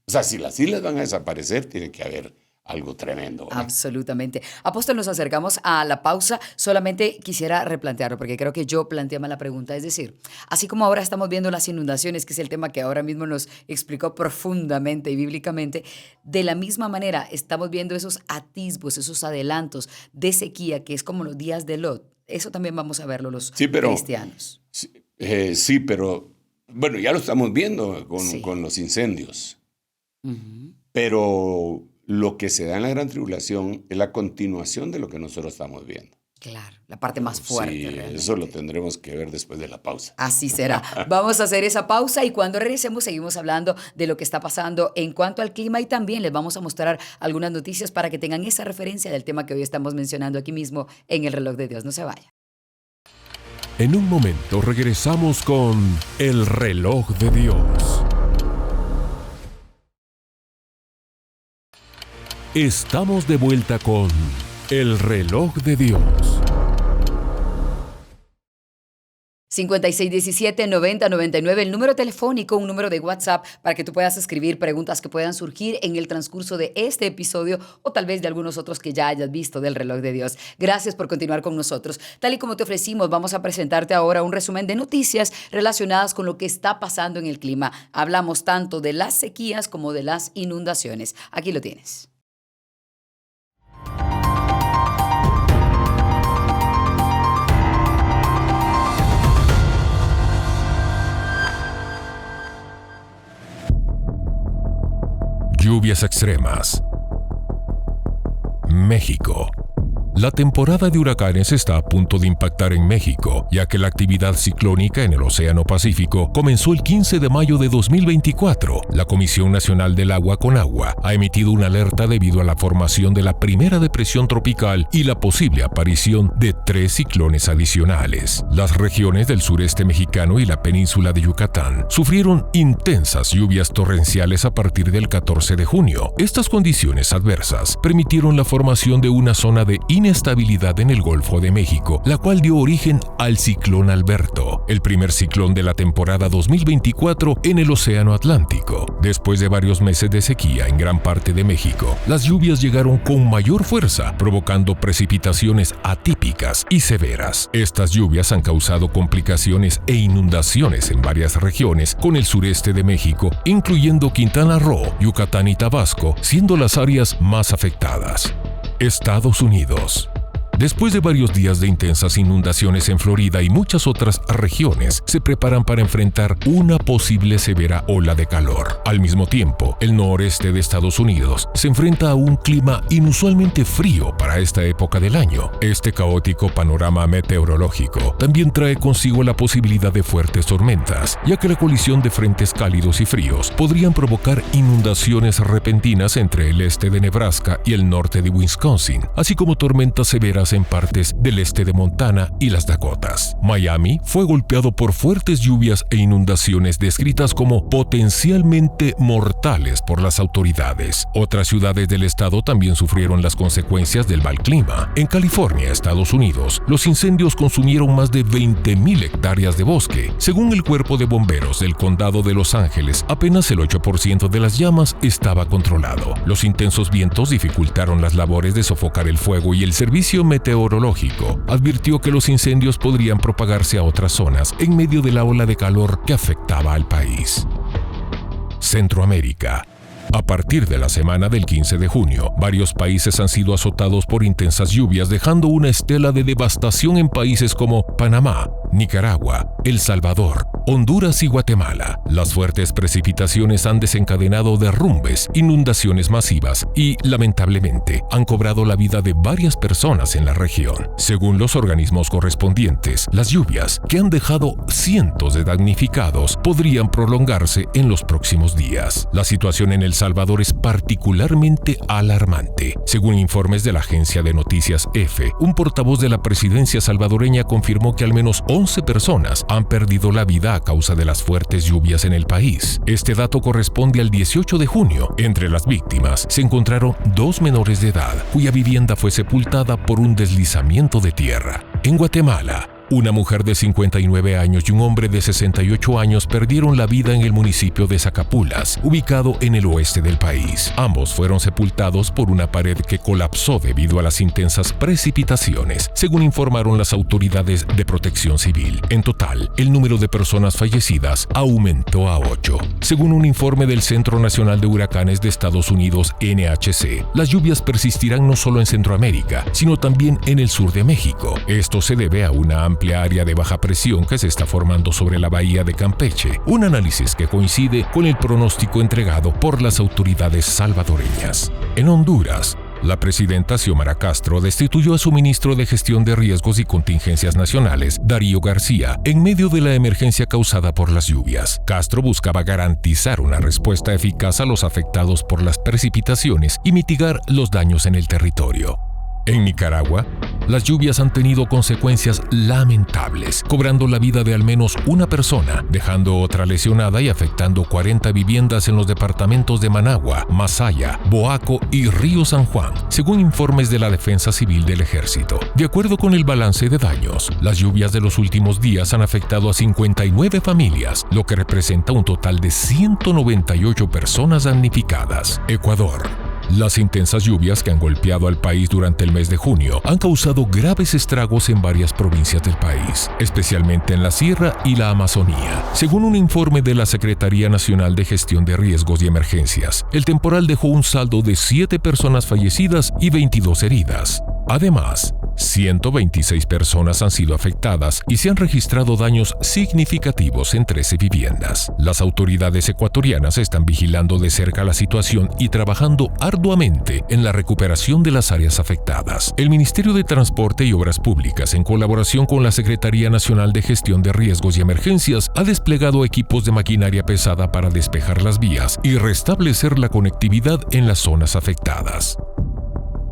O sea, si las islas van a desaparecer, tiene que haber algo tremendo. Absolutamente. Apóstol, nos acercamos a la pausa. Solamente quisiera replantearlo, porque creo que yo planteé mal la pregunta. Es decir, así como ahora estamos viendo las inundaciones, que es el tema que ahora mismo nos explicó profundamente y bíblicamente, de la misma manera estamos viendo esos atisbos, esos adelantos de sequía, que es como los días de Lot. Eso también vamos a verlo los cristianos. Sí, pero bueno, ya lo estamos viendo con los incendios. Pero lo que se da en la gran tribulación es la continuación de lo que nosotros estamos viendo. Claro, la parte más fuerte. Sí, realmente. Eso lo tendremos que ver después de la pausa. Así será. Vamos a hacer esa pausa y cuando regresemos seguimos hablando de lo que está pasando en cuanto al clima y también les vamos a mostrar algunas noticias para que tengan esa referencia del tema que hoy estamos mencionando aquí mismo en el Reloj de Dios. No se vaya. En un momento regresamos con el Reloj de Dios. Estamos de vuelta con el Reloj de Dios. 5617-9099, el número telefónico, un número de WhatsApp para que tú puedas escribir preguntas que puedan surgir en el transcurso de este episodio o tal vez de algunos otros que ya hayas visto del Reloj de Dios. Gracias por continuar con nosotros. Tal y como te ofrecimos, vamos a presentarte ahora un resumen de noticias relacionadas con lo que está pasando en el clima. Hablamos tanto de las sequías como de las inundaciones. Aquí lo tienes. Lluvias extremas. México. La temporada de huracanes está a punto de impactar en México, ya que la actividad ciclónica en el Océano Pacífico comenzó el 15 de mayo de 2024. La Comisión Nacional del Agua Conagua ha emitido una alerta debido a la formación de la primera depresión tropical y la posible aparición de 3 ciclones adicionales. Las regiones del sureste mexicano y la península de Yucatán sufrieron intensas lluvias torrenciales a partir del 14 de junio. Estas condiciones adversas permitieron la formación de una zona de inestabilidad en el Golfo de México, la cual dio origen al ciclón Alberto, el primer ciclón de la temporada 2024 en el Océano Atlántico. Después de varios meses de sequía en gran parte de México, las lluvias llegaron con mayor fuerza, provocando precipitaciones atípicas y severas. Estas lluvias han causado complicaciones e inundaciones en varias regiones con el sureste de México, incluyendo Quintana Roo, Yucatán y Tabasco, siendo las áreas más afectadas. Estados Unidos. Después de varios días de intensas inundaciones en Florida y muchas otras regiones, se preparan para enfrentar una posible severa ola de calor. Al mismo tiempo, el noreste de Estados Unidos se enfrenta a un clima inusualmente frío para esta época del año. Este caótico panorama meteorológico también trae consigo la posibilidad de fuertes tormentas, ya que la colisión de frentes cálidos y fríos podrían provocar inundaciones repentinas entre el este de Nebraska y el norte de Wisconsin, así como tormentas severas en partes del este de Montana y las Dakotas. Miami fue golpeado por fuertes lluvias e inundaciones descritas como potencialmente mortales por las autoridades. Otras ciudades del estado también sufrieron las consecuencias del mal clima. En California, Estados Unidos, los incendios consumieron más de 20,000 hectáreas de bosque. Según el Cuerpo de Bomberos del Condado de Los Ángeles, apenas el 8% de las llamas estaba controlado. Los intensos vientos dificultaron las labores de sofocar el fuego y el servicio meteorológico advirtió que los incendios podrían propagarse a otras zonas en medio de la ola de calor que afectaba al país. Centroamérica. A partir de la semana del 15 de junio, varios países han sido azotados por intensas lluvias, dejando una estela de devastación en países como Panamá, Nicaragua, El Salvador, Honduras y Guatemala. Las fuertes precipitaciones han desencadenado derrumbes, inundaciones masivas y, lamentablemente, han cobrado la vida de varias personas en la región. Según los organismos correspondientes, las lluvias, que han dejado cientos de damnificados, podrían prolongarse en los próximos días. La situación en El Salvador es particularmente alarmante. Según informes de la agencia de noticias EFE, un portavoz de la presidencia salvadoreña confirmó que al menos 11 personas han perdido la vida a causa de las fuertes lluvias en el país. Este dato corresponde al 18 de junio. Entre las víctimas se encontraron 2 menores de edad, cuya vivienda fue sepultada por un deslizamiento de tierra. En Guatemala, una mujer de 59 años y un hombre de 68 años perdieron la vida en el municipio de Zacapulas, ubicado en el oeste del país. Ambos fueron sepultados por una pared que colapsó debido a las intensas precipitaciones, según informaron las autoridades de protección civil. En total, el número de personas fallecidas aumentó a 8. Según un informe del Centro Nacional de Huracanes de Estados Unidos, NHC, las lluvias persistirán no solo en Centroamérica, sino también en el sur de México. Esto se debe a una amplia área de baja presión que se está formando sobre la bahía de Campeche, un análisis que coincide con el pronóstico entregado por las autoridades salvadoreñas. En Honduras, la presidenta Xiomara Castro destituyó a su ministro de Gestión de Riesgos y Contingencias Nacionales, Darío García, en medio de la emergencia causada por las lluvias. Castro buscaba garantizar una respuesta eficaz a los afectados por las precipitaciones y mitigar los daños en el territorio. En Nicaragua, las lluvias han tenido consecuencias lamentables, cobrando la vida de al menos una persona, dejando otra lesionada y afectando 40 viviendas en los departamentos de Managua, Masaya, Boaco y Río San Juan, según informes de la Defensa Civil del Ejército. De acuerdo con el balance de daños, las lluvias de los últimos días han afectado a 59 familias, lo que representa un total de 198 personas damnificadas. Ecuador. Las intensas lluvias que han golpeado al país durante el mes de junio han causado graves estragos en varias provincias del país, especialmente en la Sierra y la Amazonía. Según un informe de la Secretaría Nacional de Gestión de Riesgos y Emergencias, el temporal dejó un saldo de 7 personas fallecidas y 22 heridas. Además, 126 personas han sido afectadas y se han registrado daños significativos en 13 viviendas. Las autoridades ecuatorianas están vigilando de cerca la situación y trabajando arduamente en la recuperación de las áreas afectadas. El Ministerio de Transporte y Obras Públicas, en colaboración con la Secretaría Nacional de Gestión de Riesgos y Emergencias, ha desplegado equipos de maquinaria pesada para despejar las vías y restablecer la conectividad en las zonas afectadas.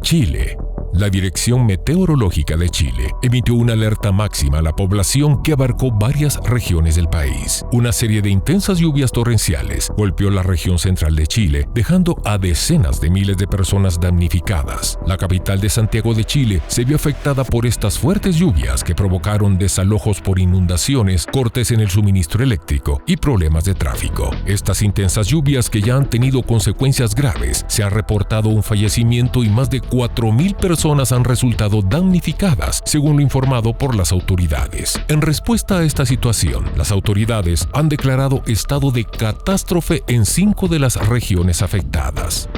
Chile. La Dirección Meteorológica de Chile emitió una alerta máxima a la población que abarcó varias regiones del país. Una serie de intensas lluvias torrenciales golpeó la región central de Chile, dejando a decenas de miles de personas damnificadas. La capital de Santiago de Chile se vio afectada por estas fuertes lluvias que provocaron desalojos por inundaciones, cortes en el suministro eléctrico y problemas de tráfico. Estas intensas lluvias, que ya han tenido consecuencias graves, se ha reportado un fallecimiento y más de 4.000 personas han resultado damnificadas, según lo informado por las autoridades. En respuesta a esta situación, las autoridades han declarado estado de catástrofe en 5 de las regiones afectadas.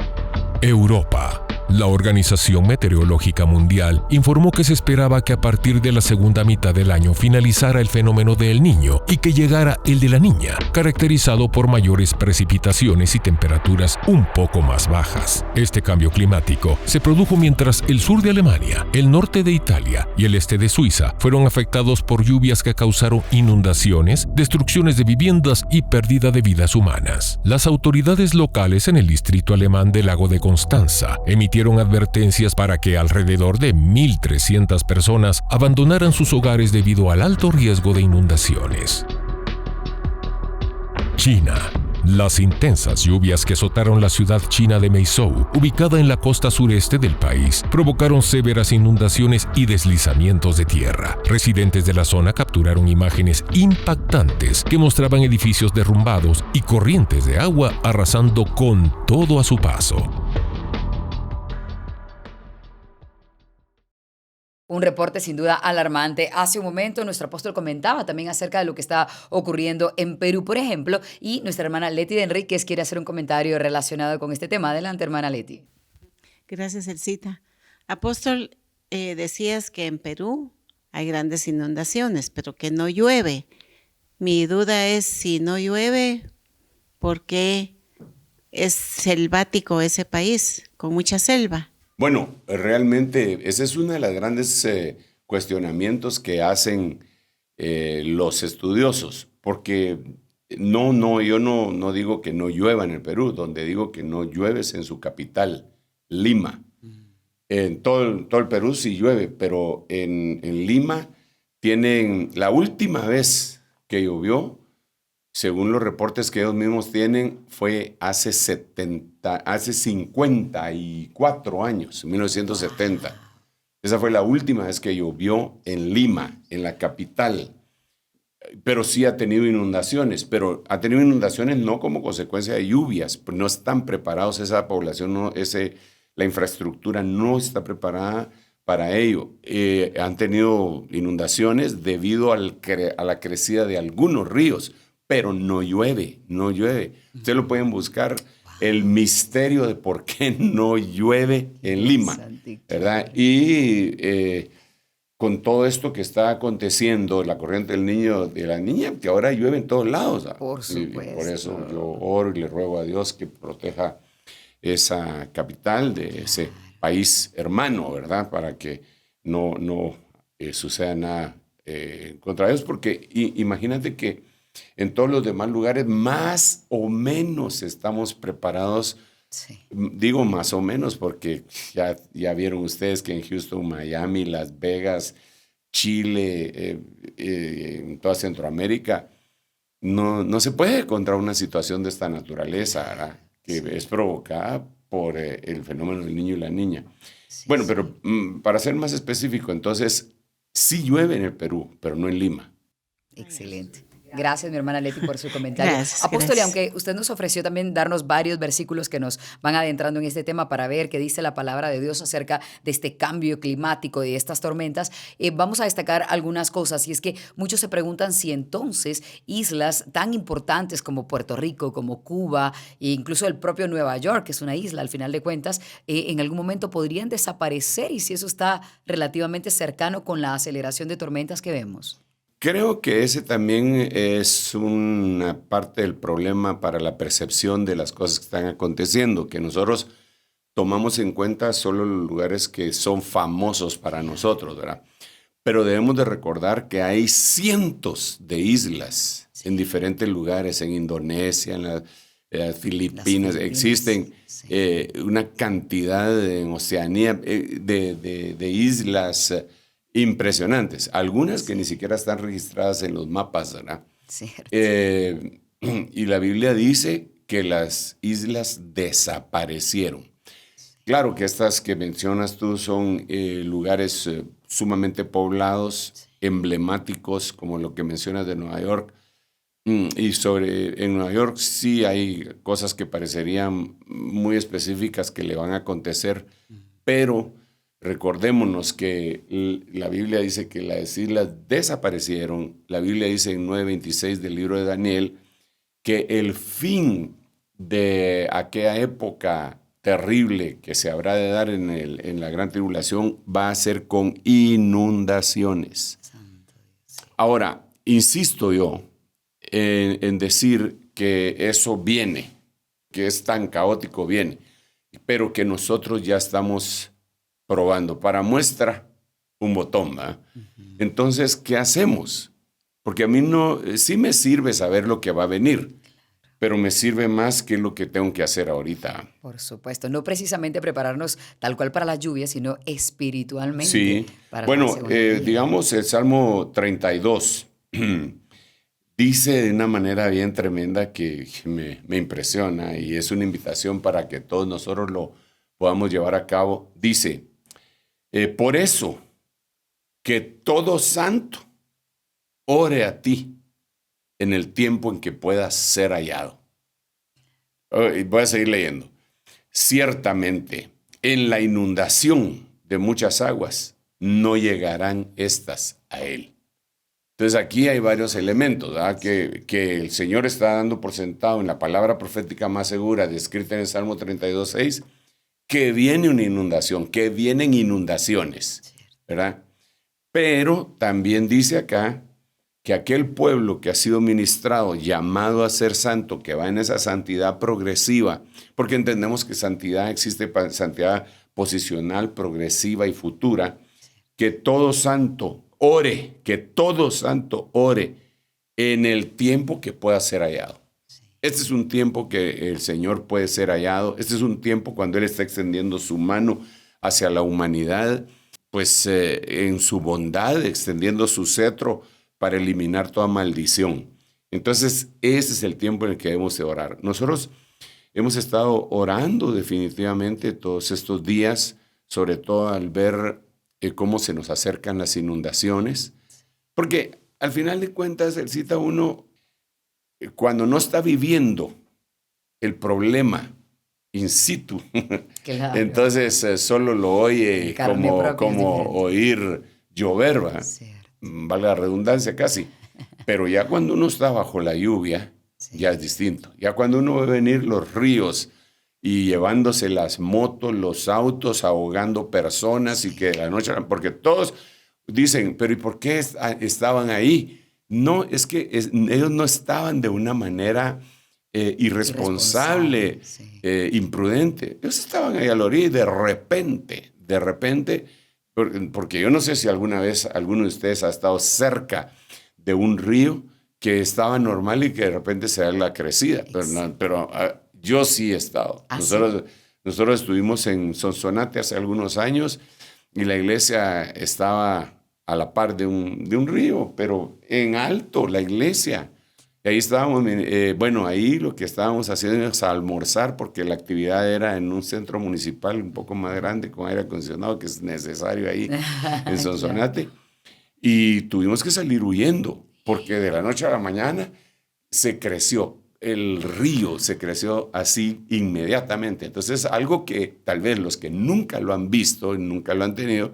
Europa. La Organización Meteorológica Mundial informó que se esperaba que a partir de la segunda mitad del año finalizara el fenómeno de El Niño y que llegara el de la Niña, caracterizado por mayores precipitaciones y temperaturas un poco más bajas. Este cambio climático se produjo mientras el sur de Alemania, el norte de Italia y el este de Suiza fueron afectados por lluvias que causaron inundaciones, destrucciones de viviendas y pérdida de vidas humanas. Las autoridades locales en el distrito alemán del lago de Constanza emitieron advertencias para que alrededor de 1.300 personas abandonaran sus hogares debido al alto riesgo de inundaciones. China. Las intensas lluvias que azotaron la ciudad china de Meizhou, ubicada en la costa sureste del país, provocaron severas inundaciones y deslizamientos de tierra. Residentes de la zona capturaron imágenes impactantes que mostraban edificios derrumbados y corrientes de agua arrasando con todo a su paso. Un reporte sin duda alarmante. Hace un momento nuestro apóstol comentaba también acerca de lo que está ocurriendo en Perú, por ejemplo, y nuestra hermana Leti de Enríquez quiere hacer un comentario relacionado con este tema. Adelante, hermana Leti. Gracias, Elcita. Apóstol, decías que en Perú hay grandes inundaciones, pero que no llueve. Mi duda es, si no llueve, ¿por qué es selvático ese país, con mucha selva? Bueno, realmente ese es uno de los grandes cuestionamientos que hacen los estudiosos, porque yo no digo que no llueva en el Perú, donde digo que no llueve es en su capital, Lima. En todo el Perú sí llueve, pero en Lima tienen, la última vez que llovió, según los reportes que ellos mismos tienen, fue hace 54 años, en 1970. Esa fue la última vez que llovió en Lima, en la capital. Pero sí ha tenido inundaciones, pero ha tenido inundaciones no como consecuencia de lluvias, pues no están preparados, esa población, la infraestructura no está preparada para ello. Han tenido inundaciones debido a la crecida de algunos ríos, pero no llueve. Ustedes lo pueden buscar, el misterio de por qué no llueve en Lima, ¿verdad? Y con todo esto que está aconteciendo, la corriente del niño, de la niña, que ahora llueve en todos lados, ¿verdad? Por supuesto. Y por eso yo oro y le ruego a Dios que proteja esa capital de ese país hermano, ¿verdad? Para que no suceda nada contra ellos, porque imagínate que en todos los demás lugares más o menos estamos preparados. Sí. Digo más o menos porque ya vieron ustedes que en Houston, Miami, Las Vegas, Chile, en toda Centroamérica, no se puede contra una situación de esta naturaleza, ¿verdad? Que es provocada por el fenómeno del niño y la niña. Sí, bueno, sí. Pero para ser más específico, entonces, sí llueve en el Perú, pero no en Lima. Excelente. Gracias, mi hermana Leti, por su comentario. Gracias, Apóstol, y gracias. aunque usted nos ofreció también darnos varios versículos que nos van adentrando en este tema para ver qué dice la palabra de Dios acerca de este cambio climático y de estas tormentas, vamos a destacar algunas cosas. Y es que muchos se preguntan si entonces islas tan importantes como Puerto Rico, como Cuba, e incluso el propio Nueva York, que es una isla al final de cuentas, en algún momento podrían desaparecer, y si eso está relativamente cercano con la aceleración de tormentas que vemos. Creo que ese también es una parte del problema para la percepción de las cosas que están aconteciendo, que nosotros tomamos en cuenta solo los lugares que son famosos para nosotros, ¿verdad? Pero debemos de recordar que hay cientos de islas en diferentes lugares, en Indonesia, en las Filipinas, existen una cantidad en Oceanía de islas impresionantes, algunas que ni siquiera están registradas en los mapas, ¿verdad? Cierto. Y la Biblia dice que las islas desaparecieron. Claro que estas que mencionas tú son lugares sumamente poblados, emblemáticos, como lo que mencionas de Nueva York. En Nueva York sí hay cosas que parecerían muy específicas que le van a acontecer, pero recordémonos que la Biblia dice que las islas desaparecieron. La Biblia dice en 9:26 del libro de Daniel que el fin de aquella época terrible que se habrá de dar en la gran tribulación va a ser con inundaciones. Ahora, insisto yo en decir que eso viene, que es tan caótico, viene, pero que nosotros ya estamos probando. Para muestra, un botón, ¿va? Entonces, ¿qué hacemos? Porque a mí sí me sirve saber lo que va a venir, pero me sirve más que lo que tengo que hacer ahorita. Por supuesto, no precisamente prepararnos tal cual para la lluvia, sino espiritualmente. Sí, para la bueno, segunda venida. digamos el Salmo 32 dice de una manera bien tremenda que me impresiona, y es una invitación para que todos nosotros lo podamos llevar a cabo. Dice, por eso, que todo santo ore a ti en el tiempo en que puedas ser hallado. Voy a seguir leyendo. Ciertamente, en la inundación de muchas aguas, no llegarán estas a él. Entonces aquí hay varios elementos, ¿verdad? Que el Señor está dando por sentado en la palabra profética más segura, descrita en el Salmo 32:6, que viene una inundación, que vienen inundaciones, ¿verdad? Pero también dice acá que aquel pueblo que ha sido ministrado, llamado a ser santo, que va en esa santidad progresiva, porque entendemos que santidad existe, santidad posicional, progresiva y futura, que todo santo ore en el tiempo que pueda ser hallado. Este es un tiempo que el Señor puede ser hallado. Este es un tiempo cuando Él está extendiendo su mano hacia la humanidad, pues en su bondad, extendiendo su cetro para eliminar toda maldición. Entonces, ese es el tiempo en el que debemos de orar. Nosotros hemos estado orando definitivamente todos estos días, sobre todo al ver cómo se nos acercan las inundaciones, porque al final de cuentas, Elcita, uno, cuando no está viviendo el problema in situ, Claro. entonces solo lo oye En carne propia, como es oír llover, ¿va? Cierto. Valga la redundancia casi. Pero ya cuando uno está bajo la lluvia, ya es distinto. Ya cuando uno ve venir los ríos y llevándose las motos, los autos, ahogando personas, y que de la noche, porque todos dicen, pero ¿y por qué estaban ahí? No, es que ellos no estaban de una manera irresponsable, sí. imprudente. Ellos estaban ahí a la orilla y de repente, porque yo no sé si alguna vez alguno de ustedes ha estado cerca de un río que estaba normal y que de repente se da la crecida, pero yo sí he estado. Nosotros estuvimos en Sonsonate hace algunos años y la iglesia estaba a la par de un río, pero en alto la iglesia. Y ahí estábamos, ahí lo que estábamos haciendo es almorzar, porque la actividad era en un centro municipal un poco más grande con aire acondicionado, que es necesario ahí en Sonsonate. Y tuvimos que salir huyendo, porque de la noche a la mañana se creció. El río se creció así inmediatamente. Entonces, algo que tal vez los que nunca lo han visto y nunca lo han tenido,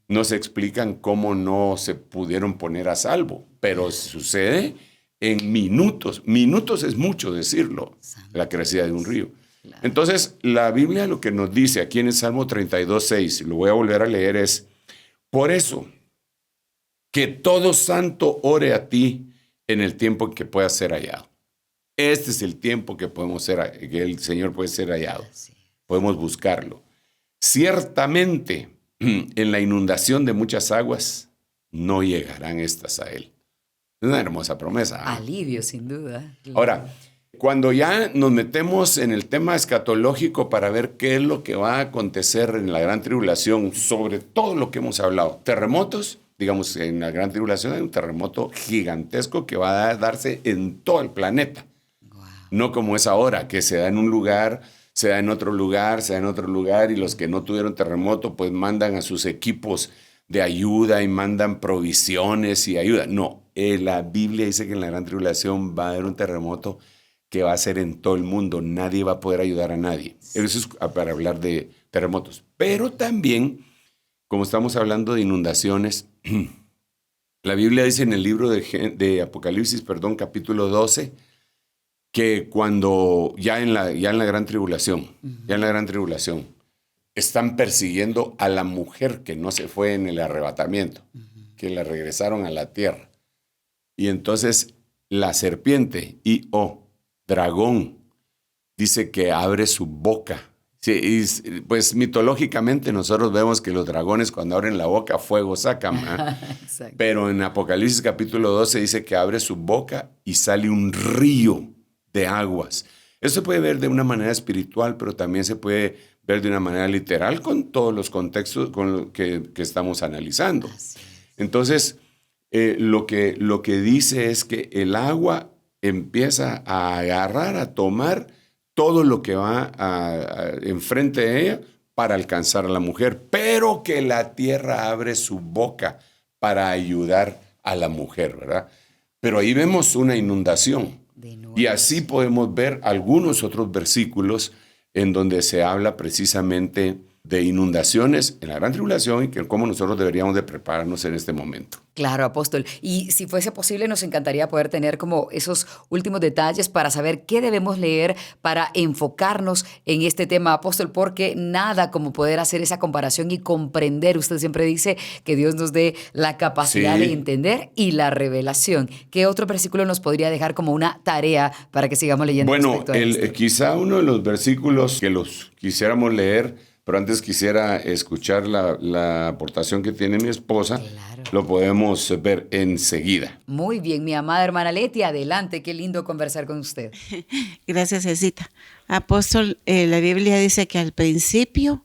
no se explican cómo no se pudieron poner a salvo. Pero sucede en minutos. Minutos es mucho decirlo, la crecida de un río. Entonces, la Biblia lo que nos dice aquí en el Salmo 32:6, lo voy a volver a leer, es: por eso, que todo santo ore a ti en el tiempo en que pueda ser hallado. Este es el tiempo que que el Señor puede ser hallado. Podemos buscarlo. Ciertamente, en la inundación de muchas aguas, no llegarán estas a él. Es una hermosa promesa. Alivio, sin duda. Ahora, cuando ya nos metemos en el tema escatológico para ver qué es lo que va a acontecer en la gran tribulación, sobre todo lo que hemos hablado, terremotos, digamos, en la gran tribulación hay un terremoto gigantesco que va a darse en todo el planeta. No como es ahora, que se da en un lugar, se da en otro lugar, se da en otro lugar, y los que no tuvieron terremoto pues mandan a sus equipos de ayuda y mandan provisiones y ayuda. No, la Biblia dice que en la gran tribulación va a haber un terremoto que va a ser en todo el mundo. Nadie va a poder ayudar a nadie. Eso es para hablar de terremotos. Pero también, como estamos hablando de inundaciones, la Biblia dice en el libro de Apocalipsis, capítulo 12, que cuando ya en la gran tribulación, están persiguiendo a la mujer que no se fue en el arrebatamiento, que la regresaron a la tierra. Y entonces la serpiente, dragón, dice que abre su boca. Sí, y pues mitológicamente nosotros vemos que los dragones cuando abren la boca fuego sacan. Pero en Apocalipsis capítulo 12 dice que abre su boca y sale un río de aguas. Eso se puede ver de una manera espiritual, pero también se puede ver de una manera literal con todos los contextos con lo que estamos analizando. Entonces, lo que dice es que el agua empieza a agarrar, a tomar todo lo que va enfrente de ella para alcanzar a la mujer, pero que la tierra abre su boca para ayudar a la mujer, ¿verdad? Pero ahí vemos una inundación. Y así podemos ver algunos otros versículos en donde se habla precisamente de inundaciones en la gran tribulación y que cómo nosotros deberíamos de prepararnos en este momento. Claro, apóstol. Y si fuese posible, nos encantaría poder tener como esos últimos detalles para saber qué debemos leer para enfocarnos en este tema, apóstol, porque nada como poder hacer esa comparación y comprender. Usted siempre dice que Dios nos dé la capacidad de entender y la revelación. ¿Qué otro versículo nos podría dejar como una tarea para que sigamos leyendo? Bueno, quizá uno de los versículos que los quisiéramos leer, pero antes quisiera escuchar la aportación que tiene mi esposa. Claro. Lo podemos ver enseguida. Muy bien, mi amada hermana Leti, adelante. Qué lindo conversar con usted. Gracias, Elcita. Apóstol, la Biblia dice que al principio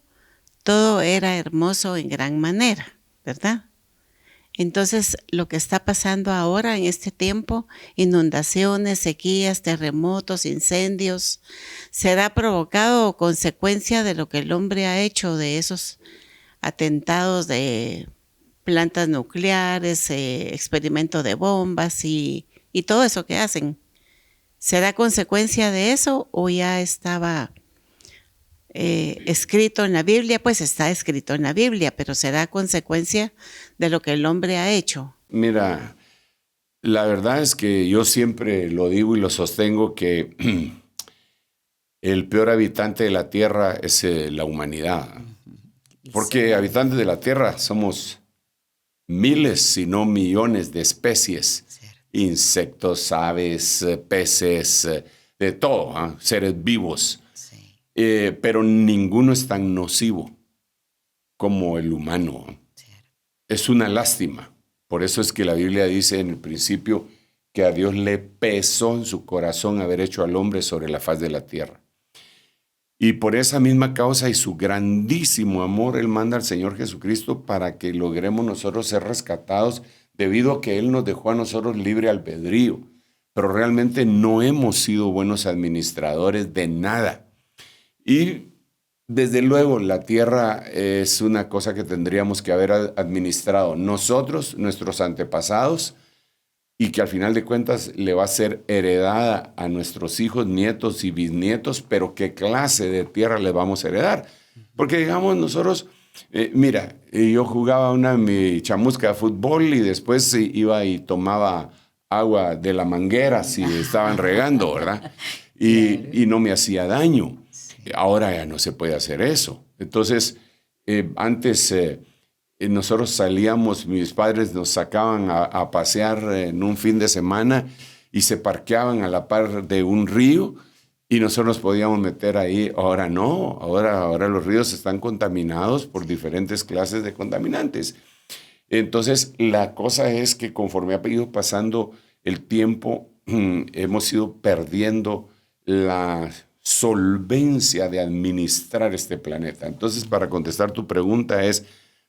todo era hermoso en gran manera, ¿verdad? Entonces, lo que está pasando ahora en este tiempo, inundaciones, sequías, terremotos, incendios, será provocado o consecuencia de lo que el hombre ha hecho, de esos atentados de plantas nucleares, experimento de bombas y todo eso que hacen. ¿Será consecuencia de eso o ya estaba escrito en la Biblia? Pues está escrito en la Biblia, pero será consecuencia de lo que el hombre ha hecho. Mira, la verdad es que yo siempre lo digo y lo sostengo que el peor habitante de la tierra es la humanidad. Porque habitantes de la tierra somos miles, si no millones de especies, insectos, aves, peces, de todo, seres vivos. Pero ninguno es tan nocivo como el humano. Es una lástima. Por eso es que la Biblia dice en el principio que a Dios le pesó en su corazón haber hecho al hombre sobre la faz de la tierra. Y por esa misma causa y su grandísimo amor, Él manda al Señor Jesucristo para que logremos nosotros ser rescatados, debido a que Él nos dejó a nosotros libre albedrío. Pero realmente no hemos sido buenos administradores de nada. Y desde luego la tierra es una cosa que tendríamos que haber administrado nosotros, nuestros antepasados y que al final de cuentas le va a ser heredada a nuestros hijos, nietos y bisnietos, pero ¿qué clase de tierra le vamos a heredar? Porque digamos nosotros, mira, yo jugaba mi chamusca de fútbol y después iba y tomaba agua de la manguera si estaban regando, ¿verdad? Y no me hacía daño. Ahora ya no se puede hacer eso. Entonces, antes nosotros salíamos, mis padres nos sacaban a pasear en un fin de semana y se parqueaban a la par de un río y nosotros nos podíamos meter ahí. Ahora no, ahora los ríos están contaminados por diferentes clases de contaminantes. Entonces, la cosa es que conforme ha ido pasando el tiempo, hemos ido perdiendo la solvencia de administrar este planeta. Entonces, para contestar tu pregunta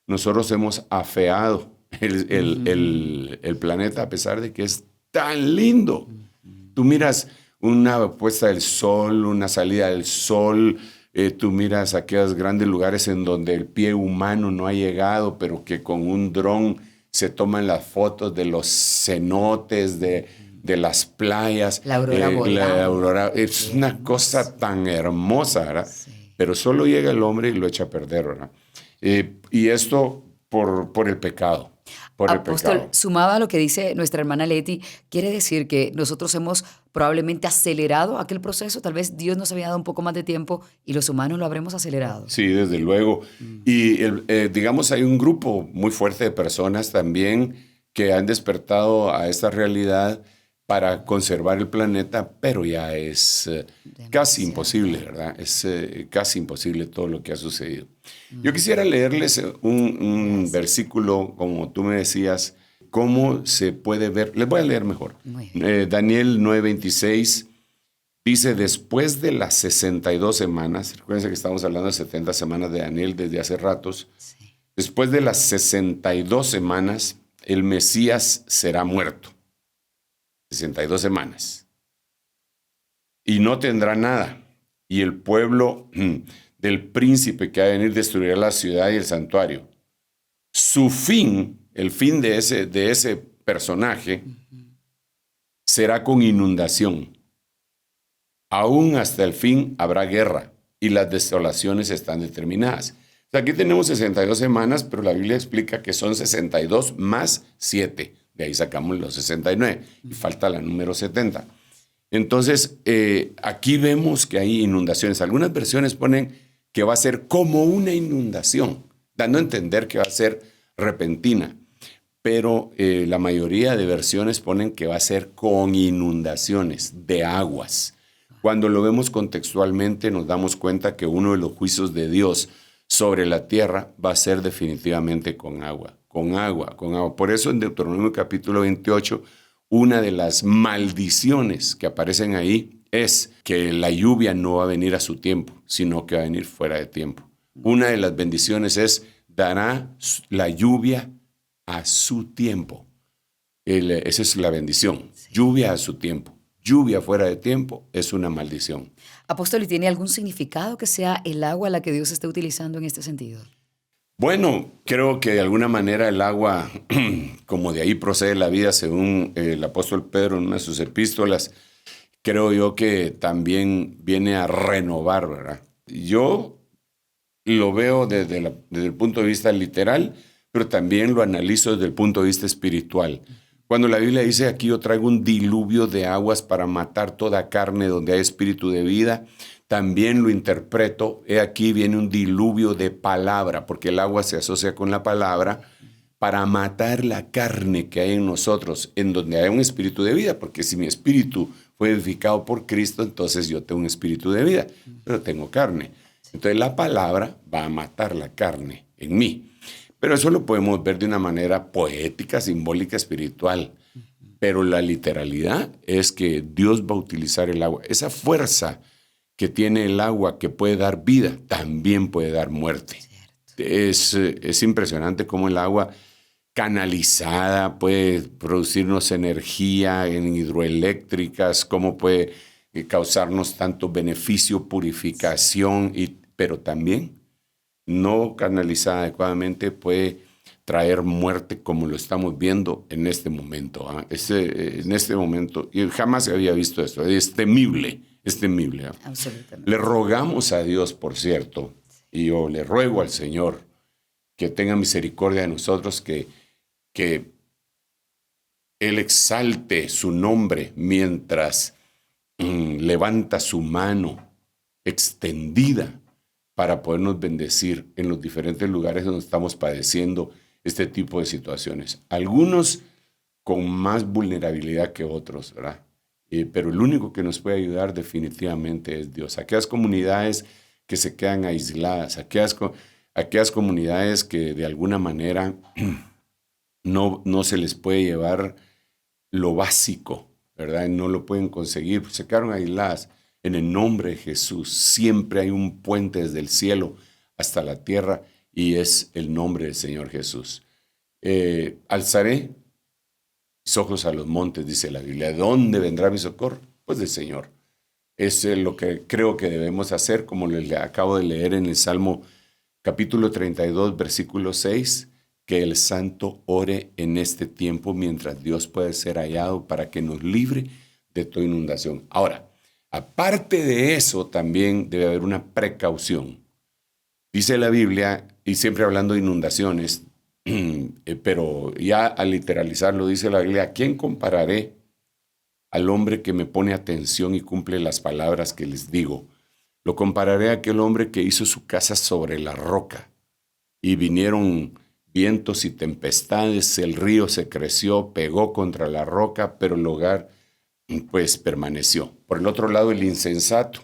nosotros hemos afeado el planeta a pesar de que es tan lindo. Tú miras una puesta del sol, una salida del sol, tú miras aquellos grandes lugares en donde el pie humano no ha llegado, pero que con un dron se toman las fotos de los cenotes, de las playas. La aurora boreal. Es una cosa tan hermosa, ¿verdad? Sí. Pero solo llega el hombre y lo echa a perder, ¿verdad? Y esto por el pecado. Apóstol, sumado a lo que dice nuestra hermana Leti, quiere decir que nosotros hemos probablemente acelerado aquel proceso. Tal vez Dios nos había dado un poco más de tiempo y los humanos lo habremos acelerado. Sí, desde luego. Y digamos, hay un grupo muy fuerte de personas también que han despertado a esta realidad para conservar el planeta, pero ya es casi imposible, ¿verdad? Es casi imposible todo lo que ha sucedido. Yo quisiera leerles un versículo, como tú me decías, cómo se puede ver. Les voy a leer mejor. Daniel 9:26 dice, después de las 62 semanas, recuerden que estamos hablando de 70 semanas de Daniel desde hace ratos, sí. Después de las 62 semanas, el Mesías será muerto. 62 semanas. Y no tendrá nada. Y el pueblo del príncipe que ha de venir destruirá la ciudad y el santuario. Su fin, el fin de ese personaje, será con inundación. Aún hasta el fin habrá guerra y las desolaciones están determinadas. O sea, aquí tenemos 62 semanas, pero la Biblia explica que son 62 más 7. De ahí sacamos los 69 y falta la número 70. Entonces, aquí vemos que hay inundaciones. Algunas versiones ponen que va a ser como una inundación, dando a entender que va a ser repentina. Pero la mayoría de versiones ponen que va a ser con inundaciones de aguas. Cuando lo vemos contextualmente, nos damos cuenta que uno de los juicios de Dios sobre la tierra va a ser definitivamente con agua. Con agua. Por eso en Deuteronomio capítulo 28, una de las maldiciones que aparecen ahí es que la lluvia no va a venir a su tiempo, sino que va a venir fuera de tiempo. Una de las bendiciones es, dará la lluvia a su tiempo. Esa es la bendición, sí. Lluvia a su tiempo. Lluvia fuera de tiempo es una maldición. Apóstol, ¿y tiene algún significado que sea el agua la que Dios está utilizando en este sentido? Bueno, creo que de alguna manera el agua, como de ahí procede la vida, según el apóstol Pedro en una de sus epístolas, creo yo que también viene a renovar, ¿verdad? Yo lo veo desde el punto de vista literal, pero también lo analizo desde el punto de vista espiritual. Cuando la Biblia dice, aquí yo traigo un diluvio de aguas para matar toda carne donde hay espíritu de vida, también lo interpreto, aquí viene un diluvio de palabra, porque el agua se asocia con la palabra, para matar la carne que hay en nosotros, en donde hay un espíritu de vida, porque si mi espíritu fue edificado por Cristo, entonces yo tengo un espíritu de vida, pero tengo carne. Entonces la palabra va a matar la carne en mí. Pero eso lo podemos ver de una manera poética, simbólica, espiritual. Pero la literalidad es que Dios va a utilizar el agua. Esa fuerza que tiene el agua que puede dar vida, también puede dar muerte. Es impresionante cómo el agua canalizada puede producirnos energía en hidroeléctricas, cómo puede causarnos tanto beneficio, purificación, pero también no canalizada adecuadamente puede traer muerte como lo estamos viendo en este momento. En este momento, y jamás se había visto esto, es temible. Absolutamente. Le rogamos a Dios, por cierto, y yo le ruego al Señor que tenga misericordia de nosotros, que Él exalte su nombre mientras levanta su mano extendida para podernos bendecir en los diferentes lugares donde estamos padeciendo este tipo de situaciones. Algunos con más vulnerabilidad que otros, ¿verdad? Pero el único que nos puede ayudar definitivamente es Dios. Aquellas comunidades que se quedan aisladas, aquellas comunidades que de alguna manera no se les puede llevar lo básico, ¿verdad? No lo pueden conseguir, pues se quedaron aisladas. En el nombre de Jesús siempre hay un puente desde el cielo hasta la tierra y es el nombre del Señor Jesús. Alzaré mis ojos a los montes, dice la Biblia. ¿De dónde vendrá mi socorro? Pues del Señor. Es lo que creo que debemos hacer, como le acabo de leer en el Salmo capítulo 32, versículo 6, que el santo ore en este tiempo mientras Dios puede ser hallado para que nos libre de toda inundación. Ahora, aparte de eso, también debe haber una precaución. Dice la Biblia, y siempre hablando de inundaciones, pero ya al literalizarlo dice la Biblia, ¿a quién compararé al hombre que me pone atención y cumple las palabras que les digo? Lo compararé a aquel hombre que hizo su casa sobre la roca y vinieron vientos y tempestades, el río se creció, pegó contra la roca, pero el hogar pues permaneció. Por el otro lado, el insensato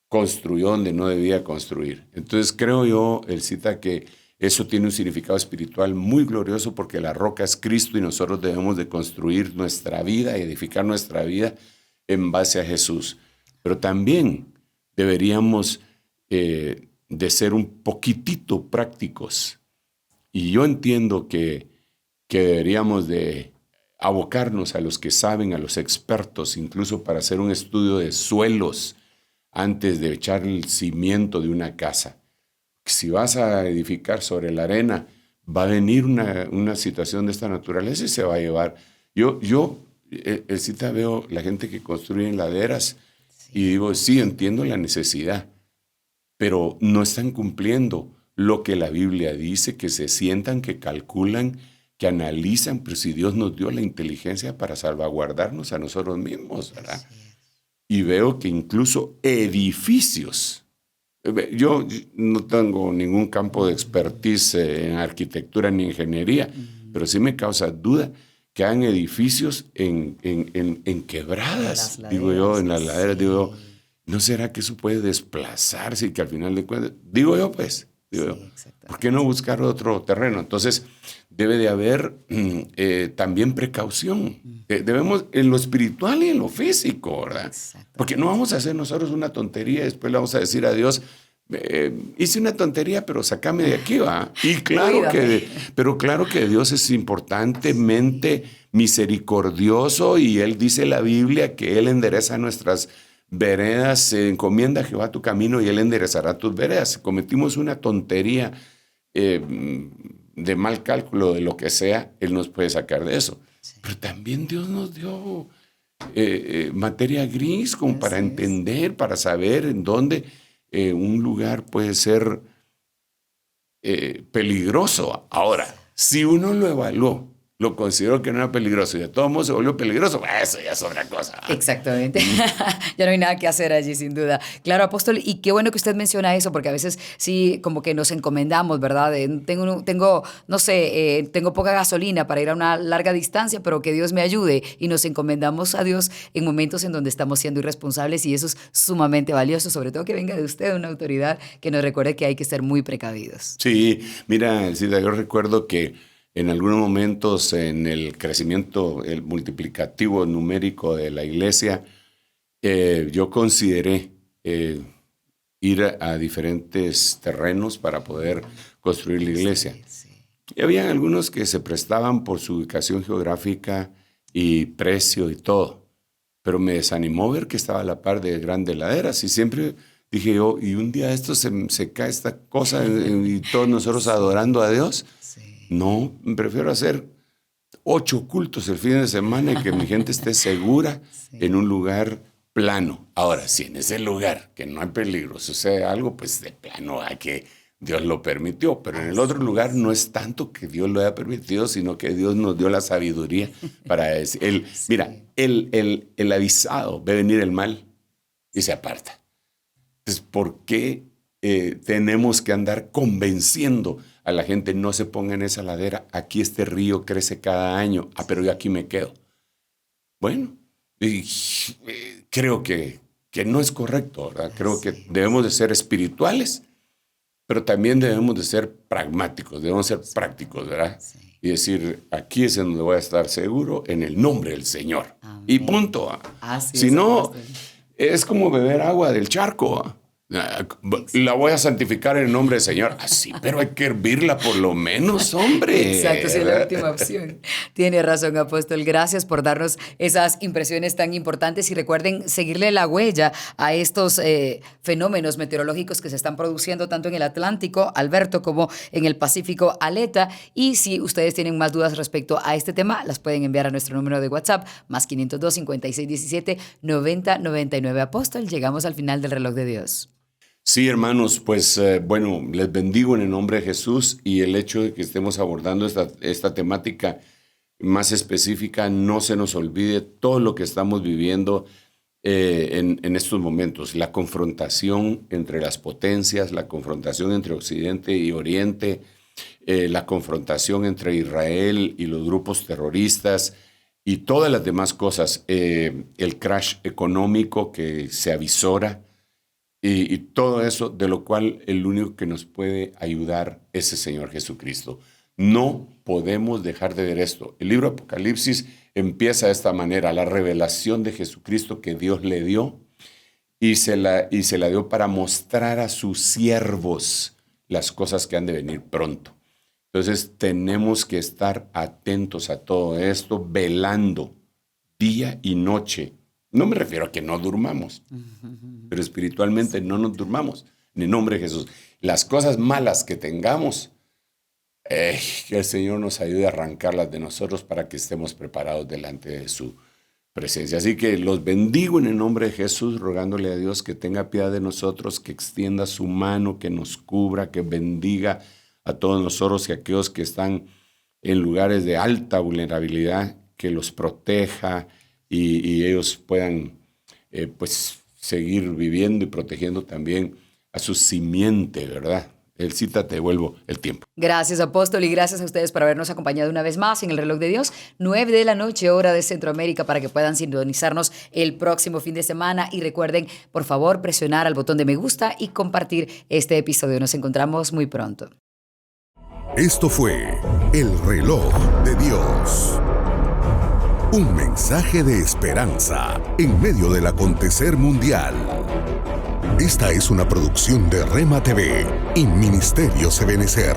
construyó donde no debía construir. Entonces creo yo, Elcita, que eso tiene un significado espiritual muy glorioso porque la roca es Cristo y nosotros debemos de construir nuestra vida, edificar nuestra vida en base a Jesús. Pero también deberíamos de ser un poquitito prácticos. Y yo entiendo que deberíamos de abocarnos a los que saben, a los expertos, incluso para hacer un estudio de suelos antes de echar el cimiento de una casa. Si vas a edificar sobre la arena, va a venir una situación de esta naturaleza y se va a llevar. Yo Elcita, veo la gente que construye en laderas y digo, sí, entiendo la necesidad, pero no están cumpliendo lo que la Biblia dice, que se sientan, que calculan, que analizan, pero si Dios nos dio la inteligencia para salvaguardarnos a nosotros mismos, ¿verdad? Y veo que incluso edificios, yo no tengo ningún campo de expertise en arquitectura ni ingeniería, pero sí me causa duda que hagan edificios en quebradas, digo yo, en las laderas, digo yo, ¿no será que eso puede desplazarse y que al final de cuentas, digo yo, ¿por qué no buscar otro terreno? Entonces, debe de haber también precaución. Debemos en lo espiritual y en lo físico, ¿verdad? Porque no vamos a hacer nosotros una tontería y después le vamos a decir a Dios, hice una tontería, pero sácame de aquí, ¿va? Y claro que Dios es importantemente misericordioso y Él dice en la Biblia que Él endereza nuestras veredas, encomienda a Jehová tu camino y Él enderezará tus veredas. Si cometimos una tontería de mal cálculo, de lo que sea, Él nos puede sacar de eso. Sí. Pero también Dios nos dio materia gris como para entender, para saber en dónde un lugar puede ser peligroso. Ahora, si uno lo evaluó, lo consideró que no era peligroso y de todos modos se volvió peligroso, eso ya es otra cosa. Exactamente. Ya no hay nada que hacer allí, sin duda. Claro, apóstol, y qué bueno que usted menciona eso, porque a veces sí, como que nos encomendamos, ¿verdad? Tengo poca gasolina para ir a una larga distancia, pero que Dios me ayude, y nos encomendamos a Dios en momentos en donde estamos siendo irresponsables, y eso es sumamente valioso, sobre todo que venga de usted, una autoridad que nos recuerde que hay que ser muy precavidos. Sí, mira, Cida, yo recuerdo que en algunos momentos en el crecimiento, el multiplicativo numérico de la iglesia, yo consideré ir a diferentes terrenos para poder construir la iglesia. Y había algunos que se prestaban por su ubicación geográfica y precio y todo, pero me desanimó ver que estaba a la par de grandes laderas y siempre dije yo, y un día esto se cae esta cosa y todos nosotros adorando a Dios. No, prefiero hacer 8 cultos el fin de semana y que mi gente esté segura en un lugar plano. Ahora, si en ese lugar que no hay peligro sucede algo, pues de plano hay que Dios lo permitió. Pero en el otro lugar no es tanto que Dios lo haya permitido, sino que Dios nos dio la sabiduría para decir. Mira, el avisado ve venir el mal y se aparta. Entonces, ¿por qué tenemos que andar convenciendo a la gente? No se ponga en esa ladera, aquí este río crece cada año, pero yo aquí me quedo. Bueno, creo que no es correcto, ¿verdad? Creo que debemos de ser espirituales, pero también debemos de ser pragmáticos, debemos ser prácticos, ¿verdad? Y decir, aquí es donde voy a estar seguro, en el nombre del Señor. Amén. Y punto. Si no, es como beber agua del charco. La voy a santificar en el nombre del Señor. Así, pero hay que hervirla por lo menos, hombre. Exacto, esa es la última opción. Tiene razón, apóstol. Gracias por darnos esas impresiones tan importantes y recuerden seguirle la huella a estos fenómenos meteorológicos que se están produciendo tanto en el Atlántico, Alberto, como en el Pacífico, Aleta. Y si ustedes tienen más dudas respecto a este tema, las pueden enviar a nuestro número de WhatsApp, más 502 5617 9099. Apóstol, llegamos al final del reloj de Dios. Sí, hermanos, pues bueno, les bendigo en el nombre de Jesús, y el hecho de que estemos abordando esta temática más específica, no se nos olvide todo lo que estamos viviendo en estos momentos. La confrontación entre las potencias, la confrontación entre Occidente y Oriente, la confrontación entre Israel y los grupos terroristas y todas las demás cosas, el crash económico que se avisora. Y todo eso, de lo cual el único que nos puede ayudar es el Señor Jesucristo. No podemos dejar de ver esto. El libro Apocalipsis empieza de esta manera: la revelación de Jesucristo que Dios le dio y se la dio para mostrar a sus siervos las cosas que han de venir pronto. Entonces tenemos que estar atentos a todo esto, velando día y noche. No me refiero a que no durmamos, pero espiritualmente no nos durmamos. En el nombre de Jesús. Las cosas malas que tengamos, que el Señor nos ayude a arrancarlas de nosotros para que estemos preparados delante de su presencia. Así que los bendigo en el nombre de Jesús, rogándole a Dios que tenga piedad de nosotros, que extienda su mano, que nos cubra, que bendiga a todos nosotros y a aquellos que están en lugares de alta vulnerabilidad, que los proteja y ellos puedan pues seguir viviendo y protegiendo también a su simiente, ¿verdad? Elcita, te devuelvo el tiempo. Gracias, apóstol, y gracias a ustedes por habernos acompañado una vez más en el reloj de Dios, 9 de la noche, hora de Centroamérica, para que puedan sintonizarnos el próximo fin de semana. Y recuerden, por favor, presionar al botón de me gusta y compartir este episodio. Nos encontramos muy pronto. Esto fue El Reloj de Dios. Un mensaje de esperanza en medio del acontecer mundial. Esta es una producción de Rema TV y Ministerios Ebenecer.